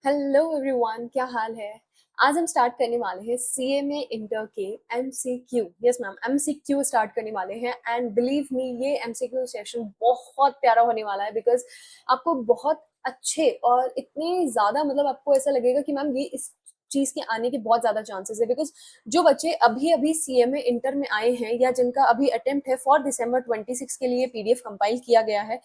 Hello everyone, क्या हाल है। आज हम स्टार्ट करने वाले हैं सीएमए इंटर के MCQ. Yes ma'am, MCQ start करने वाले हैं एंड बिलीव मी ये एमसीक्यू सेशन बहुत प्यारा होने वाला है बिकॉज आपको बहुत अच्छे और इतने ज्यादा मतलब आपको ऐसा लगेगा कि मैम ये इस चीज के आने के बहुत ज्यादा चांसेस है बिकॉज जो बच्चे अभी अभी सीएमए इंटर में आए हैं या जिनका अभी अटेम्प्ट है फॉर दिसंबर 26 के लिए पीडीएफ कंपाइल किया गया है,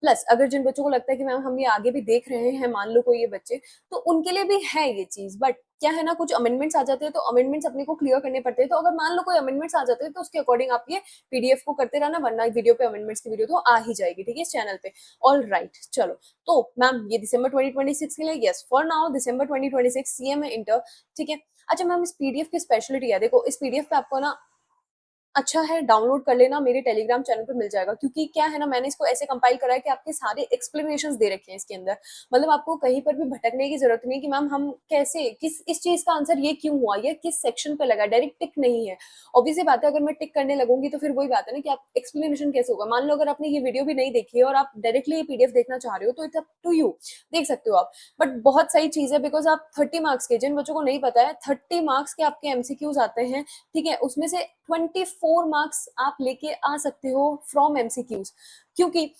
प्लस अगर जिन बच्चों को लगता है कि मैम हम ये आगे भी देख रहे हैं, मान लो कोई ये बच्चे, तो उनके लिए भी है ये चीज। बट क्या है ना, कुछ अमेंडमेंट्स आ जाते हैं तो अमेंडमेंट्स अपने को क्लियर करने पड़ते हैं। तो अगर मान लो कोई अमेंडमेंट्स आ जाते हैं तो उसके अकॉर्डिंग आप ये पीडीएफ को करते रहना, वरना वीडियो पे अमेंडमेंट्स की वीडियो तो आ ही जाएगी, ठीक है, इस चैनल पे। ऑल राइट, चलो। तो मैम ये दिसंबर 2026 के लिए, yes for now December 2026 CMA inter, ठीक है। अच्छा मैम, इस पीडीएफ की स्पेशलिटी है, देखो इस पीडीएफ पे आपको ना अच्छा है डाउनलोड कर लेना, मेरे टेलीग्राम चैनल पे मिल जाएगा। क्योंकि क्या है ना, मैंने इसको ऐसे कंपाइल करा है कि आपके सारे एक्सप्लेनेशंस दे रखे हैं इसके अंदर। मतलब आपको कहीं पर भी भटकने की जरूरत नहीं कि मैम हम कैसे किस इस चीज का आंसर ये क्यों हुआ, ये किस सेक्शन पे लगा, डायरेक्ट टिक नहीं है। ऑब्वियसली बात है, अगर मैं टिक करने लगूंगी तो फिर वही बात है ना कि आप एक्सप्लेनेशन कैसे होगा। मान लो अगर आपने ये वीडियो भी नहीं देखी है और आप डायरेक्टली ये पीडीएफ देखना चाह रहे हो तो इट्स अप टू यू, देख सकते हो आप। बट बहुत सही चीज है बिकॉज आप 30 मार्क्स के, जिन बच्चों को नहीं पता है, 30 मार्क्स के आपके एमसीक्यूज आते हैं, ठीक है। उसमें से 24 मार्क्स आप लेके आ सकते हो फ्रॉम एमसीक्यूज, क्योंकि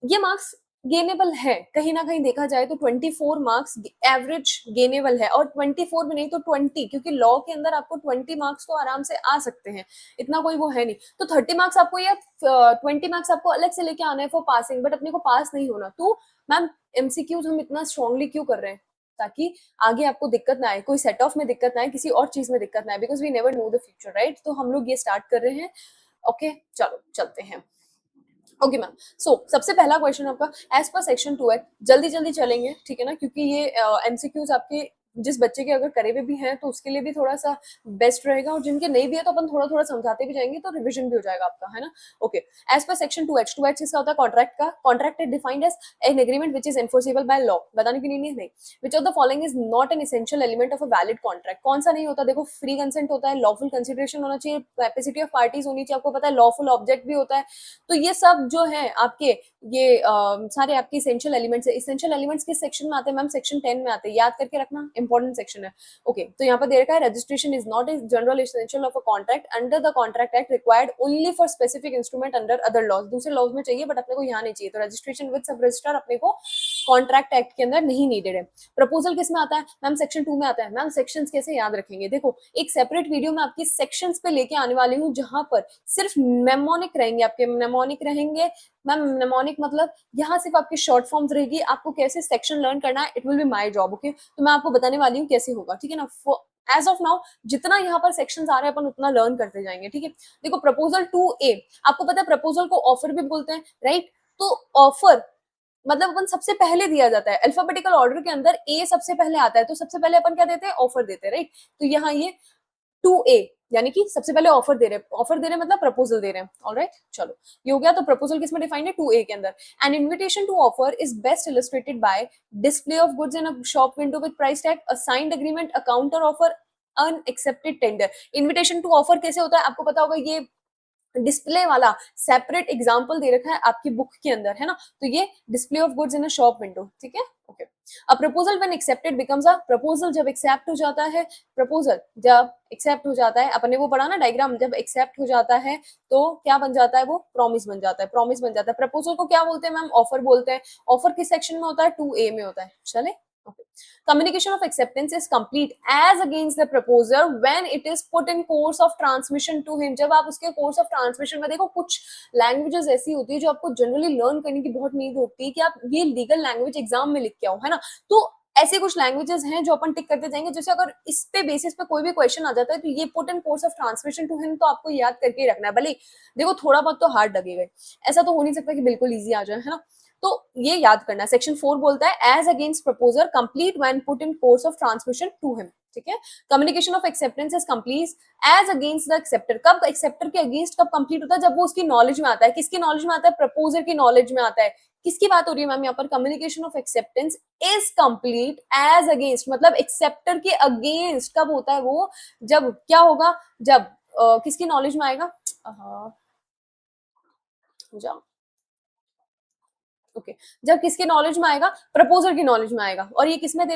ये मार्क्स गेनेबल है। कहीं ना कहीं देखा जाए तो 24 मार्क्स एवरेज गेनेबल है, और 24 भी नहीं तो 20, क्योंकि लॉ के अंदर आपको 20 मार्क्स तो आराम से आ सकते हैं, इतना कोई वो है नहीं। तो 30 मार्क्स आपको या 20 मार्क्स आपको अलग से लेके आना है फॉर पासिंग, बट अपने को पास नहीं होना। तो मैम एमसीक्यूज हम इतना स्ट्रांगली क्यों कर रहे हैं, ताकि आगे आपको दिक्कत ना आए, कोई सेट ऑफ में दिक्कत ना आए, किसी और चीज में दिक्कत ना आए, because we never know the future, right. तो हम लोग ये स्टार्ट कर रहे हैं। ओके, चलो चलते हैं। ओके मैम, सो सबसे पहला क्वेश्चन आपका एज पर सेक्शन 2 है, जल्दी जल्दी चलेंगे, ठीक है ना, क्योंकि ये एमसीक्यूज आपके जिस बच्चे के अगर करे हुए भी हैं तो उसके लिए भी थोड़ा सा बेस्ट रहेगा, और जिनके नहीं भी है तो अपन थोड़ा थोड़ा समझाते भी जाएंगे तो रिविजन भी हो जाएगा आपका, है ना। Okay, as per section 2H किसका होता है, कॉन्ट्रैक्ट का। Contract is defined as an agreement which is enforceable by law. बताने की नहीं है, which of the following is not an essential element of a valid contract. कौन सा नहीं होता, देखो फ्री कंसेंट होता है, लॉफुल कंसिडरेशन होना चाहिए, कैपेसिटी ऑफ पार्टीज होनी चाहिए, आपको पता है लॉफुल ऑब्जेक्ट भी होता है। तो ये सब जो है आपके ये सारे आपके इसेंशियल एलिमेंट्स है। इसेंशियल एलिमेंट्स किस सेक्शन में आते हैं मैम, सेक्शन 10 में आते हैं, याद करके रखना, इंपॉर्टेंट सेक्शन है। ओके, तो यहाँ पर दे रखा है registration is not a general essential of a contract under the contract act required only for specific instrument under other laws. दूसरे लॉज में चाहिए बट अपने को यहाँ नहीं चाहिए, तो रजिस्ट्रेशन विद सब रजिस्टर अपने को कॉन्ट्रैक्ट एक्ट के अंदर नहीं नीडेड है। प्रपोजल किस में आता है मैम, सेक्शन 2 में आता है। मैम सेक्शंस कैसे याद रखेंगे, देखो एक सेपरेट वीडियो में आपकी सेक्शंस पे लेके आने वाली हूँ, जहां पर सिर्फ मेमोनिक रहेंगे, आपके मेमोनिक रहेंगे। मैम मेमोनिक मतलब यहाँ सिर्फ आपकी शॉर्ट फॉर्म्स रहेगी, आपको कैसे सेक्शन लर्न करना है, it will be my job. Okay, तो मैं आपको बताने वाली हूँ कैसे होगा, ठीक है ना। एज ऑफ नाउ जितना यहाँ पर सेक्शंस आ रहे हैं अपन उतना लर्न करते जाएंगे, ठीक है। देखो प्रपोजल 2A, आपको पता है प्रपोजल को ऑफर भी बोलते हैं, राइट। तो ऑफर मतलब अपन सबसे पहले दिया जाता है अल्फाबेटिकल ऑर्डर के अंदर, ए सबसे पहले आता है, तो सबसे पहले अपन क्या देते हैं, ऑफर देते हैं, राइट। तो यहाँ ये 2A, यानी कि सबसे पहले ऑफर दे रहे हैं, ऑफर दे रहे हैं मतलब प्रपोजल दे रहे हैं। ऑलराइट, चलो ये हो गया। तो प्रपोजल किसमें डिफाइंड है, 2A के अंदर। An invitation to offer is best illustrated by display of goods in a shop window with price tag, a signed agreement, a counter offer, unaccepted tender. Invitation to offer कैसे होता है, आपको पता होगा, ये डिस्प्ले वाला सेपरेट एग्जांपल दे रखा है आपकी बुक के अंदर, है ना। तो ये display of goods in a shop window, ठीक है। Okay, a proposal when accepted becomes a, proposal जब एक्सेप्ट हो जाता है, प्रपोजल जब एक्सेप्ट हो जाता है, अपने वो पढ़ा ना डायग्राम, जब एक्सेप्ट हो जाता है तो क्या बन जाता है, वो प्रॉमिस बन जाता है, प्रॉमिस बन जाता है। प्रपोजल को क्या बोलते हैं मैम, ऑफर बोलते हैं। ऑफर किस सेक्शन में होता है, 2A में होता है, चले। Okay, communication of acceptance is complete as against the proposer when it is put in course of transmission to him। जब आप उसके course of transmission में, देखो कुछ लैंग्वेजेस ऐसी होती है जो आपको जनरली लर्न करने की बहुत नीड होती है कि आप ये लीगल लैंग्वेज एग्जाम में लिख के आओ, है ना। तो ऐसे कुछ लैंग्वेजेस हैं जो अपन टिक करते जाएंगे, जैसे अगर इस पे बेसिस पे कोई भी क्वेश्चन आ जाता है तो ये put in course of transmission to him, तो आपको याद करके ही रखना है। भले देखो थोड़ा बहुत तो हार्ड लगेगा, ऐसा तो हो नहीं सकता कि बिल्कुल ईजी आ जाए, है ना। तो ये याद करना है। सेक्शन 4 बोलता है as against proposer complete when put in course of transmission to him, ठीक है। Communication of acceptance is complete as against the acceptor. कब एक्सेप्टर के अगेंस्ट कब कंप्लीट होता है, जब वो उसकी नॉलेज में आता है। किसकी नॉलेज में आता है, प्रपोजर की नॉलेज में आता है। किसकी बात हो रही है मैम यहाँ पर, communication of acceptance is complete as against, मतलब एक्सेप्टर के अगेंस्ट कब होता है वो, जब क्या होगा, जब किसकी नॉलेज में आएगा, हो जाओ। ओके, जब किसके नॉलेज में आएगा, प्रपोजर की नॉलेज में आएगा। और ये किसमें दे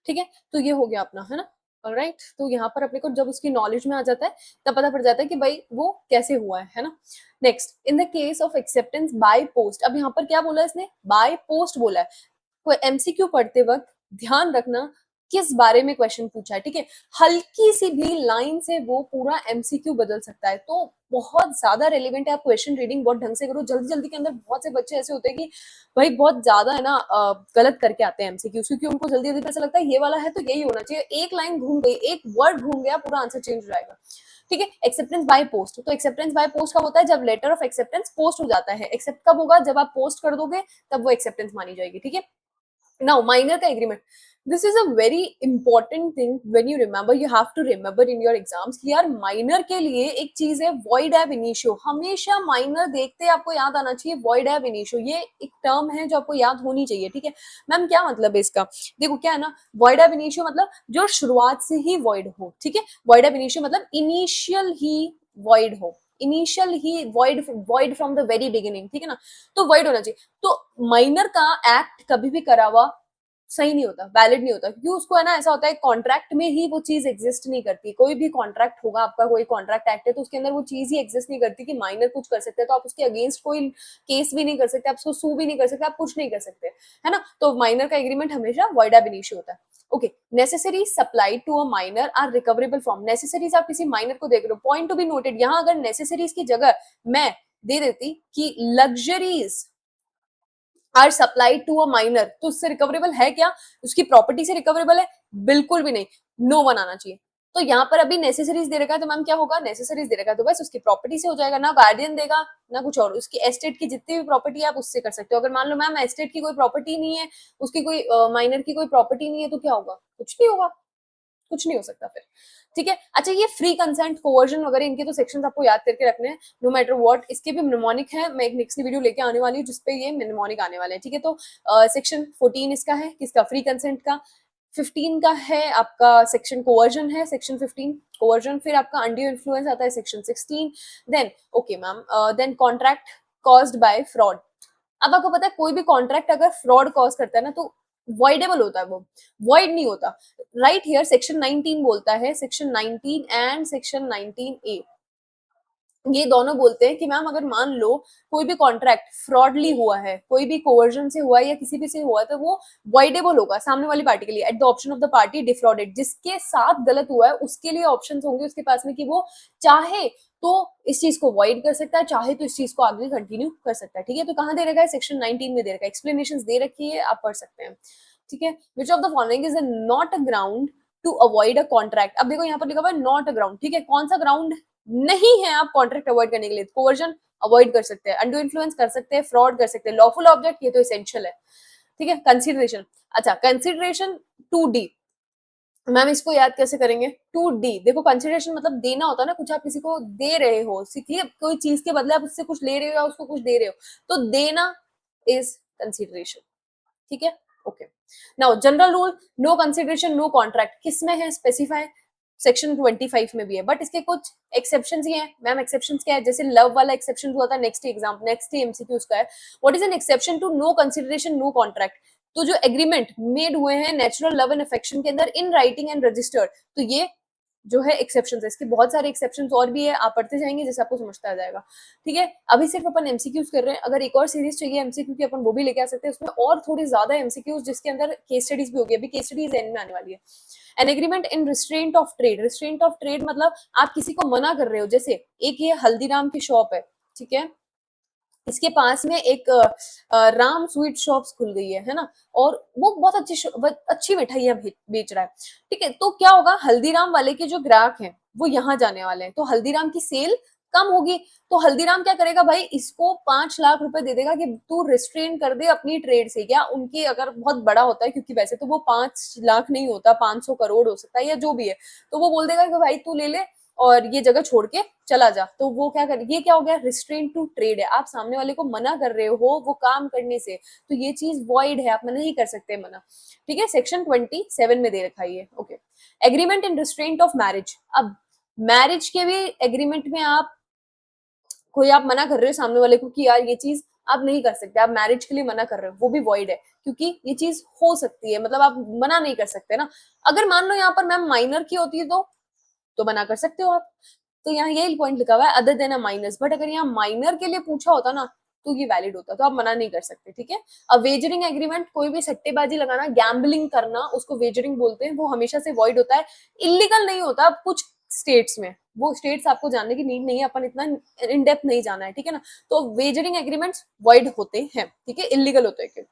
ठीक है, तो ये हो गया अपना, है ना? ऑलराइट, तो यहाँ पर अपने को जब उसकी नॉलेज में आ जाता है तब पता पड़ जाता है कि भाई वो कैसे हुआ है ना? Next, in the case of acceptance by post, अब यहाँ पर क्या बोला इसने? बाय पोस्ट बोला है। कोई एमसीक्यू पढ़ते वक्त ध्यान रखना किस बारे में क्वेश्चन पूछा है, ठीक है? हल्की सी भी लाइन से वो पूरा एमसीक्यू बदल सकता है, तो बहुत ज्यादा रेलिवेंट है। आप क्वेश्चन रीडिंग बहुत ढंग से करो। जल्दी जल्दी के अंदर बहुत से बच्चे ऐसे होते हैं कि भाई बहुत ज्यादा है ना गलत करके आते हैं एमसीक्यू, क्योंकि उनको जल्दी जल्दी पता लगता है ये वाला है तो यही होना चाहिए। एक लाइन घूम गई, एक वर्ड घूम गया, पूरा आंसर चेंज हो जाएगा। ठीक है, एक्सेप्टेंस बाय पोस्ट, तो एक्सेप्टेंस बाय पोस्ट कब होता है? जब लेटर ऑफ एक्सेप्टेंस पोस्ट हो जाता है। एक्सेप्ट कब होगा? जब आप पोस्ट कर दोगे तब वो एक्सेप्टेंस मानी जाएगी। ठीक है, now minor का agreement, this is a very important thing when you remember, you have to remember in your exams कि यार minor के लिए एक चीज है void ab initio। हमेशा minor देखते आपको याद आना चाहिए void ab initio, ये एक टर्म है जो आपको याद होनी चाहिए। ठीक है मैम, क्या मतलब है इसका? देखो क्या है ना, void ab initio मतलब जो शुरुआत से ही void हो। ठीक है, void ab initio मतलब इनिशियल ही void हो, initial he void from the very beginning. ठीक है ना, तो void होना चाहिए। तो माइनर का एक्ट कभी भी करा हुआ सही नहीं होता, वैलिड नहीं होता, क्योंकि उसको है ना ऐसा होता है कॉन्ट्रैक्ट में ही वो चीज एग्जिस्ट नहीं करती। कोई भी कॉन्ट्रैक्ट होगा आपका, कोई कॉन्ट्रैक्ट एक्ट है तो उसके अंदर वो चीज ही एग्जिस्ट नहीं करती कि माइनर कुछ कर सकते हैं, तो आप उसके अगेंस्ट कोई केस भी नहीं कर सकते, आप उसको सू भी नहीं कर सकते, आप कुछ नहीं कर सकते, है ना? तो माइनर का एग्रीमेंट हमेशा वॉइड एब इनिशियो होता है। Okay, necessary supplied to a minor are recoverable from, necessaries आप किसी माइनर को देख रहे हो, पॉइंट टू बी नोटेड, यहाँ अगर नेसेसरीज की जगह मैं दे देती कि luxuries are supplied to a minor, तो उससे रिकवरेबल है क्या? उसकी प्रॉपर्टी से रिकवरेबल है? बिल्कुल भी नहीं, नो वन आना चाहिए। तो यहाँ पर अभी नेसेसरीज दे रखा है, तो मैम क्या होगा? नेसेसरीज दे रखा है तो बस उसकी प्रॉपर्टी से हो जाएगा, ना गार्डियन देगा ना कुछ और। उसकी एस्टेट की जितनी भी प्रॉपर्टी है आप उससे कर सकते हो। अगर मान लो मैम एस्टेट की कोई प्रॉपर्टी नहीं है, उसकी कोई माइनर की कोई प्रॉपर्टी नहीं है, तो क्या होगा? कुछ नहीं होगा, कुछ नहीं हो सकता फिर। ठीक है, अच्छा ये फ्री कंसेंट, कोवर्जन वगैरह, इनके तो सेक्शंस आपको याद करके रखने हैं नो मैटर व्हाट। इसके भी mnemonic है, मैं एक नेक्स्ट वीडियो लेके आने वाली हूँ जिसपे ये mnemonic आने वाले हैं। ठीक है, तो सेक्शन 14 इसका है, किसका? फ्री कंसेंट का। 15 का है आपका सेक्शन कोवर्जन है, सेक्शन 15 कोवर्जन। फिर आपका अंडर इन्फ्लुएंस आता है section 16। Then okay ma'am, then contract caused by fraud. अब आपको पता है कोई भी कॉन्ट्रैक्ट अगर फ्रॉड कॉज करता है ना तो वॉइडेबल होता है, वो वॉइड नहीं होता। राइट हियर सेक्शन 19 बोलता है, सेक्शन 19 एंड सेक्शन 19 ए, ये दोनों बोलते हैं कि मैम अगर मान लो कोई भी कॉन्ट्रैक्ट फ्रॉडली हुआ है, कोई भी कोवर्जन से हुआ है या किसी भी से हुआ है, तो वो वॉइडेबल होगा सामने वाली पार्टी के लिए at the option of the party defrauded. जिसके साथ गलत हुआ है उसके लिए ऑप्शंस होंगे उसके पास में कि वो चाहे तो इस चीज को वॉइड कर सकता है, चाहे तो इस चीज को आगे कंटिन्यू कर सकता है। ठीक है, तो कहाँ दे रखा है? सेक्शन 19 में दे रखा है, एक्सप्लेनेशन दे रखी है, आप पढ़ सकते हैं। ठीक है, which of the following is not a ground to avoid a contract. अब देखो यहाँ पर लिखा हुआ है नॉट अ ग्राउंड, ठीक है, कौन सा ग्राउंड नहीं है आप कॉन्ट्रैक्ट अवॉइड करने के लिए? कोवर्जन अवॉइड कर सकते हैं, अंडू इन्फ्लुएंस कर सकते हैं, फ्रॉड कर सकते हैं, लॉफुल ऑब्जेक्ट ये तो एसेंशियल है। ठीक है, कंसिडरेशन, अच्छा कंसिडरेशन 2D, मैम इसको याद कैसे करेंगे? 2D, देखो कंसिडरेशन मतलब देना होता है ना, कुछ आप किसी को दे रहे हो, सीखिए कोई चीज के बदले आप उससे कुछ ले रहे हो या उसको कुछ दे रहे हो, तो देना इज कंसिडरेशन। ठीक है, okay. Now general rule, no consideration no contract, किस में है स्पेसिफाई? सेक्शन 25 में भी है, बट इसके कुछ एक्सेप्शन ही है। मैम एक्सेप्शन क्या है? जैसे लव वाला एक्सेप्शन हुआ था, नेक्स्ट एग्जाम नेक्स्ट एमसीक्यू उसका है, what is an exception to no consideration no contract? तो जो एग्रीमेंट मेड हुए हैं नेचुरल लव एंड अफेक्शन के अंदर इन राइटिंग एंड रजिस्टर्ड, तो ये जो है एक्सेप्शन है। इसके बहुत सारे एक्सेप्शन और भी है, आप पढ़ते जाएंगे जैसे आपको समझता आ जाएगा। ठीक है, अभी सिर्फ अपन एमसीक्यूज कर रहे हैं, अगर एक और सीरीज चाहिए एमसीक्यू की अपन वो भी लेके आ सकते हैं, उसमें और थोड़ी ज्यादा एमसीक्यूज जिसके अंदर केस स्टडीज भी होगी। अभी केस स्टडीज एंड में आने वाली है। An agreement in restraint of trade, restraint of trade मतलब आप किसी को मना कर रहे हो, जैसे एक ये हल्दीराम की शॉप है, ठीक है, इसके पास में एक राम स्वीट शॉप्स खुल गई है ना, और वो बहुत अच्छी मिठाइयां बेच रहा है। ठीक है, तो क्या होगा? हल्दीराम वाले के जो ग्राहक हैं वो यहाँ जाने वाले हैं, तो हल्दीराम की सेल कम होगी। तो हल्दीराम क्या करेगा भाई? इसको 5 लाख रुपए दे देगा कि तू रिस्ट्रेन कर दे अपनी ट्रेड से। क्या उनकी अगर बहुत बड़ा होता है, क्योंकि वैसे तो वो 5 लाख नहीं होता, 500 करोड़ हो सकता है या जो भी है, तो वो बोल देगा कि भाई तू ले ले और ये जगह छोड़ के चला जा। तो वो क्या कर, ये क्या हो गया? रिस्ट्रेंट टू ट्रेड है, आप सामने वाले को मना कर रहे हो वो काम करने से, तो ये चीज वॉइड है, आप मना नहीं कर सकते मना। ठीक है, सेक्शन 27 में दे रखा है ये। Okay, agreement in restraint of marriage, अब मैरिज के भी एग्रीमेंट में आप कोई आप मना कर रहे हो सामने वाले को कि यार ये चीज आप नहीं कर सकते, आप मैरिज के लिए मना कर रहे हो, वो भी वॉइड है, क्योंकि ये चीज हो सकती है, मतलब आप मना नहीं कर सकते ना। अगर मान लो यहाँ पर मैम माइनर की होती है तो मना कर सकते हो आप। तो यहाँ यही पॉइंट लिखा हुआ है other than a minus, but अगर यहाँ माइनर के लिए पूछा होता ना तो ये वैलिड होता, तो आप मना नहीं कर सकते, ठीक है। अब वेजरिंग एग्रीमेंट, कोई भी सट्टेबाजी लगाना, गैम्बलिंग करना, उसको वेजरिंग बोलते हैं, वो हमेशा से वॉइड होता है, इलीगल नहीं होता। अब कुछ स्टेट्स में, वो स्टेट्स आपको जानने की नीड नहीं है, अपन इतना इन डेप्थ नहीं जाना है, ठीक है ना। तो वेजरिंग एग्रीमेंट्स वॉइड होते हैं, ठीक है, इलीगल होते हैं।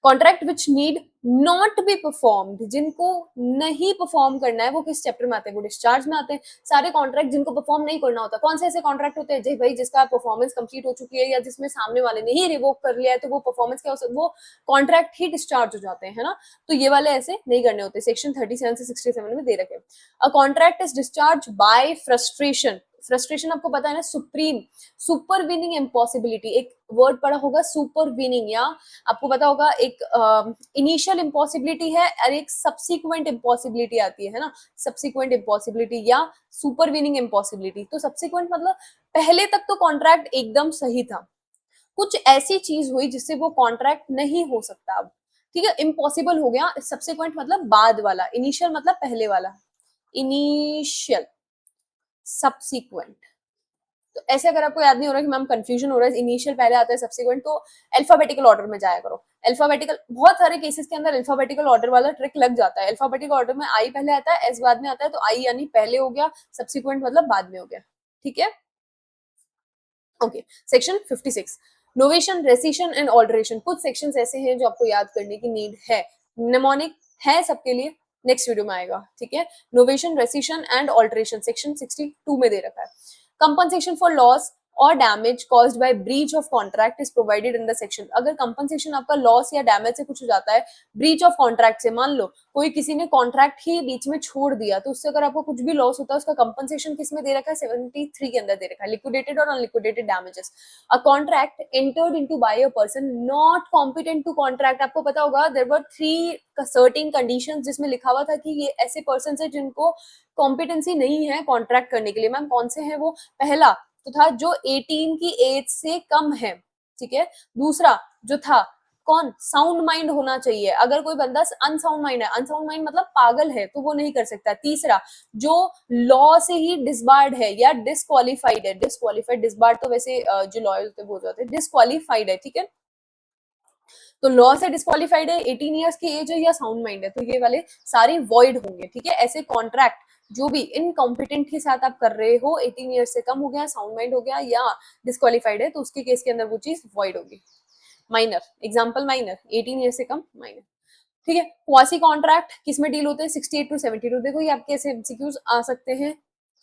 Contract which need not be performed, जिनको नहीं परफॉर्म करना है, वो किस चैप्टर में आते हैं, वो डिस्चार्ज में आते हैं। सारे कॉन्ट्रैक्ट जिनको परफॉर्म नहीं करना होता, कौन से ऐसे कॉन्ट्रैक्ट होते हैं जी भाई जिसका परफॉर्मेंस कंप्लीट हो चुकी है या जिसमें सामने वाले ने ही रिवोक कर लिया है, तो वो परफॉर्मेंस क्या हो सकता है, वो कॉन्ट्रैक्ट ही डिस्चार्ज हो जाते हैं, है ना। तो ये वाले ऐसे नहीं करने होते, सेक्शन 37 से 67 में दे रखे। A contract is discharge by frustration, frustration आपको पता है ना, सुप्रीम सुपरवीनिंग इम्पॉसिबिलिटी, एक वर्ड पढ़ा होगा सुपरवीनिंग, या आपको पता होगा एक इनिशियल इम्पॉसिबिलिटी है और एक सब्सिक्वेंट इम्पॉसिबिलिटी आती है ना, सब्सिक्वेंट इम्पॉसिबिलिटी या सुपरवीनिंग इम्पॉसिबिलिटी। तो सब्सिक्वेंट मतलब पहले तक तो कॉन्ट्रैक्ट एकदम सही था, कुछ ऐसी चीज हुई जिससे वो कॉन्ट्रैक्ट नहीं हो सकता अब, ठीक है, इम्पॉसिबल हो गया। सब्सिक्वेंट मतलब बाद वाला, इनिशियल मतलब पहले वाला, इनिशियल, सब्सिक्वेंट। तो ऐसे अगर आपको याद नहीं हो रहा कि मैम कंफ्यूजन हो रहा है, इनिशियल पहले आता है सब्सिक्वेंट, तो अल्फाबेटिकल ऑर्डर में जाया करो। अल्फाबेटिकल, बहुत सारे केसेस के अंदर अल्फाबेटिकल ऑर्डर वाला ट्रिक लग जाता है। अल्फाबेटिकल ऑर्डर में आई पहले आता है, एस बाद में आता है, तो आई यानी पहले हो गया, सब्सिक्वेंट मतलब बाद में हो गया, ठीक है। Okay, section 56, novation, rescission and alteration. कुछ सेक्शंस ऐसे हैं जो आपको याद करने की नीड है, निमोनिक है सबके लिए, नेक्स्ट वीडियो में आएगा, ठीक है। Novation, rescission and alteration section 62 में दे रखा है। कंपनसेशन फॉर लॉस और damage caused by breach of contract is provided in the section. अगर कंपनसेशन आपका लॉस या डैमेज से कुछ हो जाता है, ब्रीच ऑफ कॉन्ट्रैक्ट से, मान लो कोई किसी ने कॉन्ट्रैक्ट ही बीच में छोड़ दिया, तो उससे अगर आपको कुछ भी लॉस होता है, उसका कंपनसेशन किस में दे रखा है, 73 के अंदर दे रखा है, लिक्विडेटेड और unliquidated damages. A contract entered into by a person not competent to contract, आपको पता होगा देयर वर 3 सर्टेन कंडीशंस जिसमें लिखा हुआ था कि ये ऐसे पर्सन है जिनको कॉम्पिटेंसी नहीं है कॉन्ट्रैक्ट करने के लिए। मैम कौन से हैं वो? पहला तो था जो 18 की एज से कम है, ठीक है। दूसरा जो था कौन, साउंड माइंड होना चाहिए, अगर कोई बंदा अनसाउंड माइंड है, अनसाउंड माइंड मतलब पागल है, तो वो नहीं कर सकता। तीसरा जो लॉ से ही डिसबार्ड है या डिसक्वालिफाइड है, डिसक्वालिफाइड, डिसबार्ड तो वैसे जो लॉयर होते हैं वो जाते हैं, डिसक्वालिफाइड है, ठीक है। तो लॉ से डिस्क्वालिफाइड है, 18 ईयर्स की एज है या साउंड माइंड है, तो ये वाले सारे वॉइड होंगे, ठीक है। ऐसे कॉन्ट्रैक्ट जो भी इनकॉम्पिटेंट के साथ आप कर रहे हो, 18 ईयर्स से कम हो गया, साउंड माइंड हो गया या डिस्क्वालिफाइड है, तो उसके केस के अंदर वो चीज वॉइड होगी। माइनर एग्जाम्पल, माइनर 18 ईयर्स से कम, माइनर, ठीक है। क्वासी कॉन्ट्रैक्ट किस में डील होते हैं, 68 टू 72। देखो ये आपके ऐसे एमसीक्यूज आ सकते हैं,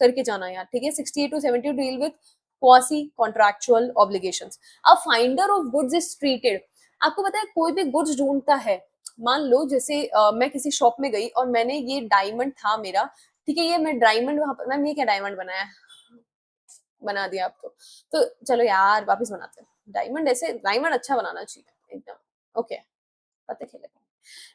करके जाना यार, ठीक है। 68 to 72 deal with quasi contractual obligations. अब finder of goods is treated, आपको पता है कोई भी गुड्स ढूंढता है, मान लो जैसे मैं किसी शॉप में गई और मैंने ये डायमंड था मेरा, ठीक है, ये मैं डायमंड वहां पर, मैम ये क्या डायमंड बनाया, बना दिया आप तो चलो यार वापस बनाते हैं। डायमंड, ऐसे डायमंड अच्छा बनाना चाहिए एकदम, ओके, पता चलेगा।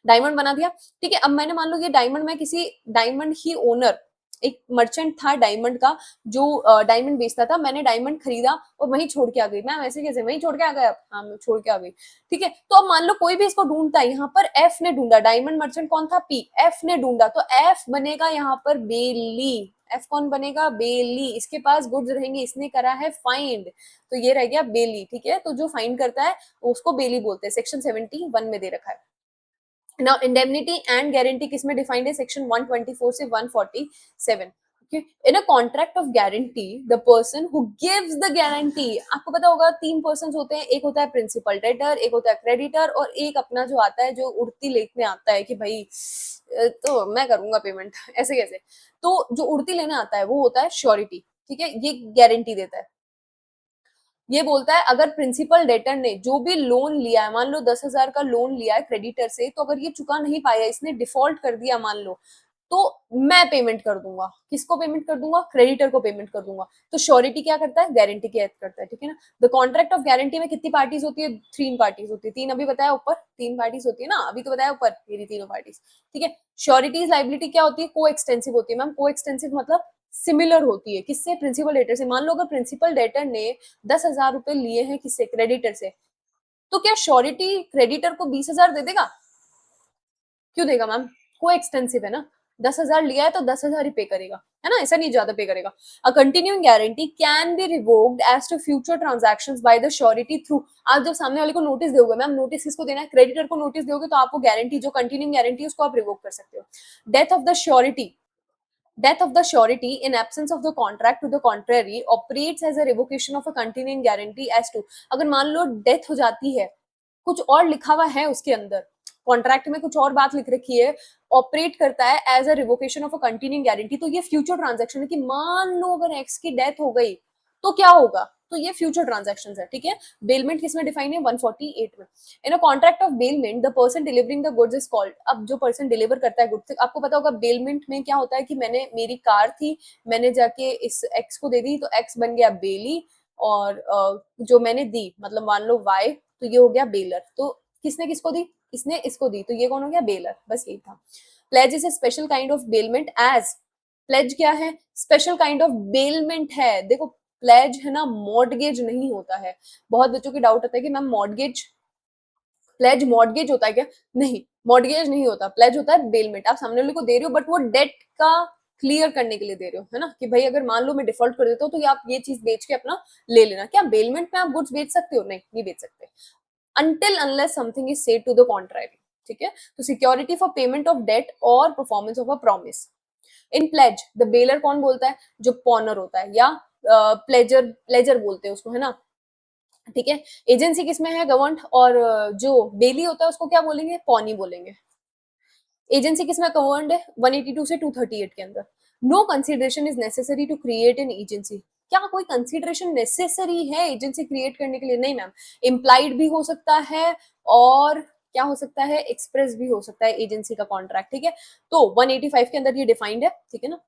डायमंड बना दिया, ठीक है। अब मैंने मान लो ये डायमंड, मैं किसी डायमंड ही ओनर, एक मर्चेंट था डायमंड का जो डायमंड बेचता था, मैंने डायमंड खरीदा और वहीं छोड़ के आ गई। मैम ऐसे कैसे, वहीं छोड़ के आ गए आप? हाँ मैं छोड़ के आ गई, ठीक है। तो अब मान लो कोई भी इसको ढूंढता है, यहाँ पर एफ ने ढूंढा, डायमंड मर्चेंट कौन था, पी, एफ ने ढूंढा, तो एफ बनेगा यहाँ पर बेली। एफ कौन बनेगा, बेली, इसके पास गुड्स रहेंगे, इसने करा है फाइंड, तो ये रह गया बेली, ठीक है। तो जो फाइंड करता है उसको बेली बोलते हैं, सेक्शन 71 में दे रखा है। Now indemnity and guarantee किसमें डिफाइंड है, सेक्शन 124 से 147। okay, in a contract of guarantee the person who gives the guarantee, आपको पता होगा 3 पर्सन होते हैं, एक होता है प्रिंसिपल डेटर, एक होता है क्रेडिटर, और एक अपना जो आता है जो उड़ती लेने आता है कि भाई तो मैं करूंगा पेमेंट ऐसे कैसे। तो जो उड़ती लेने आता है वो होता है श्योरिटी, ठीक है, ये गारंटी देता है। ये बोलता है अगर प्रिंसिपल डेटर ने जो भी लोन लिया है, मान लो 10,000 का लोन लिया है क्रेडिटर से, तो अगर ये चुका नहीं पाया, इसने डिफॉल्ट कर दिया मान लो, तो मैं पेमेंट कर दूंगा, किसको पेमेंट कर दूंगा, क्रेडिटर को पेमेंट कर दूंगा। तो श्योरिटी क्या करता है, गारंटी की हेल्प करता है, ठीक है ना। द कॉन्ट्रैक्ट ऑफ गारंटी में कितनी पार्टीज होती है, 3 पार्टीज होती है, 3 अभी बताया ऊपर, 3 पार्टीज होती है ना, अभी तो बताया ऊपर मेरी तीनों पार्टीज, ठीक है। श्योरिटीज लाइबिलिटी क्या होती है, को एक्सटेंसिव होती है। मैम को एक्सटेंसिव मतलब सिमिलर होती है किससे, प्रिंसिपल डेटर से। मान लो अगर प्रिंसिपल डेटर ने 10,000 रुपए लिए हैं किससे, क्रेडिटर से, तो क्या श्योरिटी क्रेडिटर को 20,000 दे देगा? क्यों देगा मैम? को एक्सटेंसिव है ना, 10,000 लिया है तो 10,000 ही पे करेगा, है ना, ऐसा नहीं ज्यादा पे करेगा। A continuing guarantee can be revoked as to future transactions by the surety through. आप जब सामने वाले को नोटिस दोगे, मैम नोटिस किसको देना है, क्रेडिटर को नोटिस दोगे, तो आपको गारंटी जो कंटिन्यूइंग गारंटी है उसको आप रिवोक कर सकते हो। Death of the surety, death of the surety in absence of the contract to the contrary operates as a revocation of a continuing guarantee as to, अगर मान लो डेथ हो जाती है, कुछ और लिखा हुआ है उसके अंदर, कॉन्ट्रैक्ट में कुछ और बात लिख रखी है, ऑपरेट करता है as a revocation of a continuing guarantee, तो ये फ्यूचर ट्रांजैक्शन है कि मान लो अगर एक्स की डेथ हो गई तो क्या होगा, तो ये फ्यूचर ट्रांजैक्शन है, ठीक है। बेलमेंट किसमें डिफाइन है, 148 में। In a contract of bailment the person delivering the goods is called, अब जो पर्सन डिलीवर करता है गुड्स, आपको पता होगा बेलमेंट में क्या होता है कि मैंने, मेरी कार थी, मैंने जाके इस एक्स को दे दी तो एक्स बन गया बेली, और जो मैंने दी मतलब मान लो वाई, तो ये हो गया बेलर। तो किसने किसको दी, इसने इसको दी, तो ये कौन हो गया, बेलर, बस यही था। Pledge is a special kind of bailment as, pledge क्या है, स्पेशल काइंड ऑफ बेलमेंट है। देखो प्लेज है ना, मॉर्टगेज नहीं होता है। बहुत बच्चों की डाउट होता है कि मैम मॉर्टगेज, प्लेज मॉर्टगेज होता है क्या, नहीं, मॉर्टगेज नहीं होता, प्लेज होता है बेलमेंट। आप सामने वाले को दे रहे हो बट वो डेट का क्लियर करने के लिए दे रहे हो, है ना, कि भाई अगर मान लो मैं डिफॉल्ट कर देता हूँ तो ये आप ये चीज बेच के अपना ले लेना। क्या बेलमेंट में आप गुड्स बेच सकते हो, नहीं, नहीं बेच सकते, until unless something is said to the contrary, ठीक है। तो security for payment of debt और performance of a promise. In pledge the bailor कौन बोलता है, जो पॉनर होता है, या प्लेजर, प्लेजर बोलते हैं उसको, है ना, ठीक है। एजेंसी किसमें है, गवर्नड, और जो बेली होता है उसको क्या बोलेंगे, पॉनी बोलेंगे। एजेंसी किसमें गवर्नड है, 182 से 238 के अंदर। No consideration is necessary to create an agency, क्या कोई कंसिडरेशन नेसेसरी है एजेंसी क्रिएट करने के लिए, नहीं मैम। इम्प्लाइड भी हो सकता है और क्या हो सकता है, एक्सप्रेस भी हो सकता है एजेंसी का कॉन्ट्रैक्ट, ठीक है। तो 185 के अंदर ये डिफाइंड है, ठीक है ना।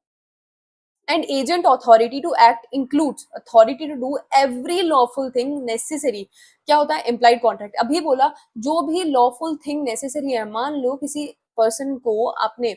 and agent authority to act includes authority to do every lawful thing necessary, क्या होता है, implied contract। अभी बोला जो भी lawful thing necessary है, मान लो किसी पर्सन को आपने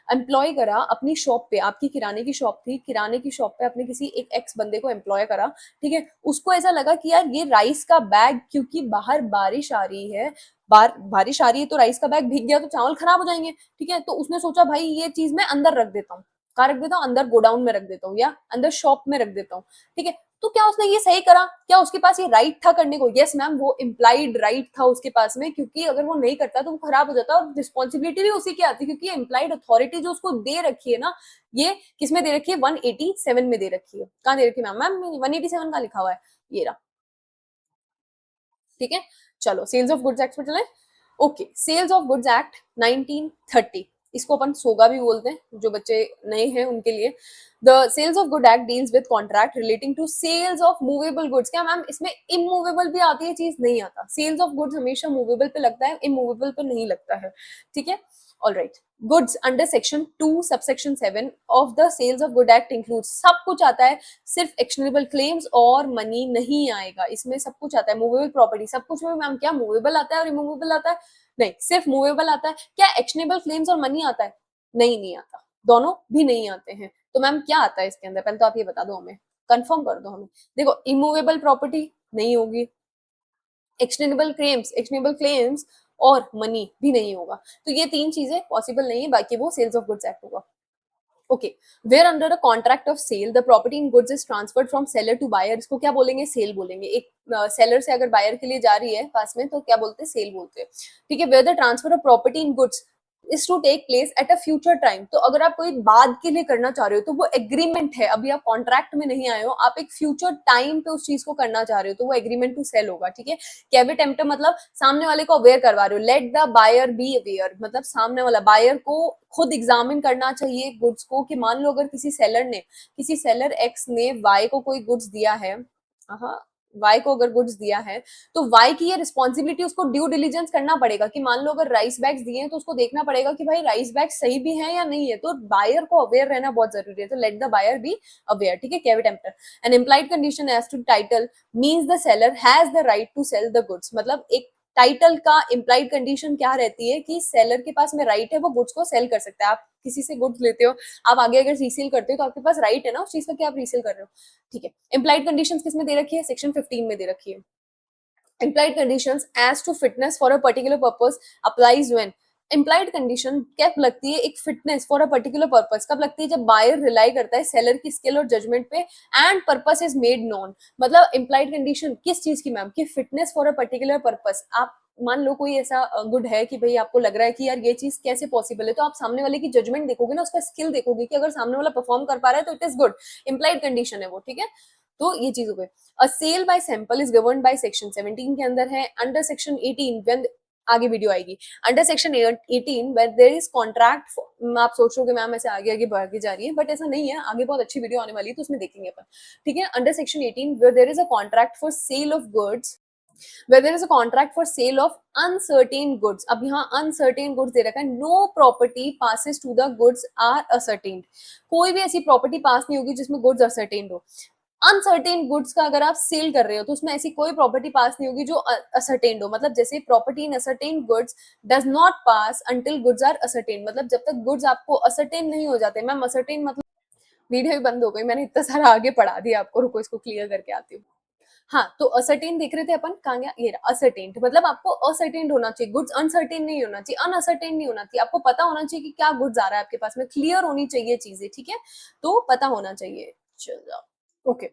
एम्प्लॉय करा अपनी शॉप पे, आपकी किराने की शॉप थी, किराने की शॉप पे आपने किसी एक एक्स बंदे को एम्प्लॉय करा, ठीक है। उसको ऐसा लगा कि यार ये राइस का बैग, क्योंकि बाहर बारिश आ रही है, बारिश आ रही है तो राइस का बैग भीग गया तो चावल खराब हो जाएंगे, ठीक है। तो उसने सोचा भाई ये चीज मैं अंदर रख देता हूँ, कहाँ रख देता हूँ, अंदर गोडाउन में रख देता हूँ या अंदर शॉप में रख देता हूँ, ठीक है। तो क्या उसने ये सही करा, क्या उसके पास ये राइट था करने को, यस मैम, वो इम्प्लाइड राइट था उसके पास में, क्योंकि अगर वो नहीं करता तो वो खराब हो जाता और रिस्पॉन्सिबिलिटी भी उसी की आती, क्योंकि इम्प्लाइड अथॉरिटी जो उसको दे रखी है ना, ये किसमें दे रखी है, 187 में दे रखी है। कहाँ दे रखी है मैम, मैम 187 का लिखा हुआ है, ये रहा, ठीक है। चलो सेल्स ऑफ गुड्स एक्ट पे चले। Okay, sales of goods act 1930, इसको अपन सोगा भी बोलते हैं, जो बच्चे नए हैं उनके लिए। The sales of good act deals with contract relating to sales of movable goods. क्या मैम इसमें इमूवेबल भी आती है चीज, नहीं आता। सेल्स ऑफ गुड्स हमेशा मूवेबल पे लगता है, इमूवेबल पे नहीं लगता है, ठीक है। All right, goods under section 2 subsection 7 of the sales of good act include, सब कुछ आता है, सिर्फ एक्शनेबल क्लेम्स और मनी नहीं आएगा इसमें, सब कुछ आता है। मूवेबल प्रॉपर्टी, सब कुछ में मैम क्या मूवेबल आता है और इमूवेबल आता है, नहीं, सिर्फ मूवेबल आता है। क्या एक्शनेबल क्लेम्स और मनी आता है, नहीं, नहीं आता, दोनों भी नहीं आते हैं। तो मैम क्या आता है इसके अंदर, पहले तो आप ये बता दो हमें, कंफर्म कर दो हमें। देखो इमूवेबल प्रॉपर्टी नहीं होगी, एक्शनेबल क्लेम्स और मनी भी नहीं होगा, तो ये तीन चीजें पॉसिबल नहीं है, बाकी वो सेल्स ऑफ गुड्स एक्ट होगा। Okay, where under a contract of sale the property in goods is transferred from seller to buyer, इसको क्या बोलेंगे, सेल बोलेंगे। एक सेलर से अगर बायर के लिए जा रही है पास में तो क्या बोलते हैं, सेल बोलते हैं, ठीक है। Where the transfer of property in goods is to take place at a future time, तो अगर आप कोई बाद के लिए करना चाह रहे हो तो वो एग्रीमेंट है, अभी आप कॉन्ट्रैक्ट में नहीं आए हो, आप एक फ्यूचर टाइम पे उस चीज को करना चाह रहे हो, तो वो एग्रीमेंट टू सेल होगा, ठीक है। कैविट एम्प्टर मतलब सामने वाले को अवेयर करवा रहे हो, let the buyer be aware मतलब सामने वाला बायर को खुद एग्जामिन करना चाहिए गुड्स को, कि मान लो अगर किसी सेलर एक्स ने वाई को कोई गुड्स दिया है, हाँ, वाई को अगर गुड्स दिया है, तो वाई की ये रिस्पॉन्सिबिलिटी उसको ड्यू डिलीजेंस करना पड़ेगा, कि मान लो अगर राइस बैग्स दिए हैं तो उसको देखना पड़ेगा कि भाई राइस बैग सही भी है या नहीं है, तो बायर को अवेयर रहना बहुत जरूरी है, तो let the buyer be aware, ठीक है। Caveat emptor an implied condition as to title means the seller has the right to sell the goods, मतलब एक टाइटल का इम्प्लाइड कंडीशन क्या रहती है कि सेलर के पास में राइट है, वो गुड्स को सेल कर सकता है। आप किसी से गुड्स लेते हो, आप आगे अगर रीसेल करते हो तो आपके पास राइट है ना उस चीज का कि आप रीसेल कर रहे हो, ठीक है। इम्प्लाइड कंडीशंस किस में दे रखी है, सेक्शन 15 में दे रखी है। implied conditions as to fitness for a particular purpose applies when implied condition कब लगती है, एक fitness for a particular purpose कब लगती है, जब बायर रिलाई करता है सेलर की स्किल और जजमेंट पे and purpose is made non. मतलब implied कंडीशन किस चीज की मैम, की fitness for a particular purpose. आप मान लो कोई ऐसा गुड है कि भाई आपको लग रहा है कि यार ये चीज कैसे पॉसिबल है, तो आप सामने वाले की जजमेंट देखोगे ना, उसका स्किल देखोगे कि अगर सामने वाला परफॉर्म कर पा रहा है तो it is good, implied condition है वो, ठीक है। तो ये चीज हो गई। A sale by sample is govern by section 17 के अंदर है, अंडर सेक्शन 18 व्हेन आगे वीडियो आएगी, under section 18 where there is contract. आप सोच रहे हो मैम ऐसे आगे आगे बढ़ के जा रही है, बट ऐसा नहीं है, आगे बहुत अच्छी वीडियो आने वाली है तो उसमें देखेंगे अपन, ठीक है। Under section 18 where there is a contract for sale of goods, where there is a contract for sale of uncertain goods। अब यहाँ uncertain goods दे रखा है, no property passes to the goods are ascertained। कोई भी ऐसी property पास नहीं होगी जिसमें गुड्स असर्टेन्ड हो। अनसर्टेन गुड्स का अगर आप सेल कर रहे हो तो उसमें ऐसी कोई प्रॉपर्टी पास नहीं होगी जो असर्टेन्ड हो। मतलब जैसे property in ascertain goods does not pass until goods are ascertain. मतलब जब तक गुड्स आपको असर्टेन नहीं हो जाते, मैम असर्टेन मतलब, वीडियो भी बंद हो गई, मैंने इतना सारा आगे पढ़ा दिया आपको, रुको इसको क्लियर करके आती हूँ। हाँ, तो असर्टेन देख रहे थे अपन, कहाँ गया ये रहा असर्टेन। मतलब आपको असर्टेन होना चाहिए, गुड्स अनसर्टेन नहीं होना चाहिए, अनअसर्टेन नहीं होना चाहिए, आपको पता होना चाहिए कि क्या गुड्स आ रहा है आपके पास में, क्लियर होनी चाहिए चीजें, ठीक है। तो पता होना चाहिए, चलो ओके,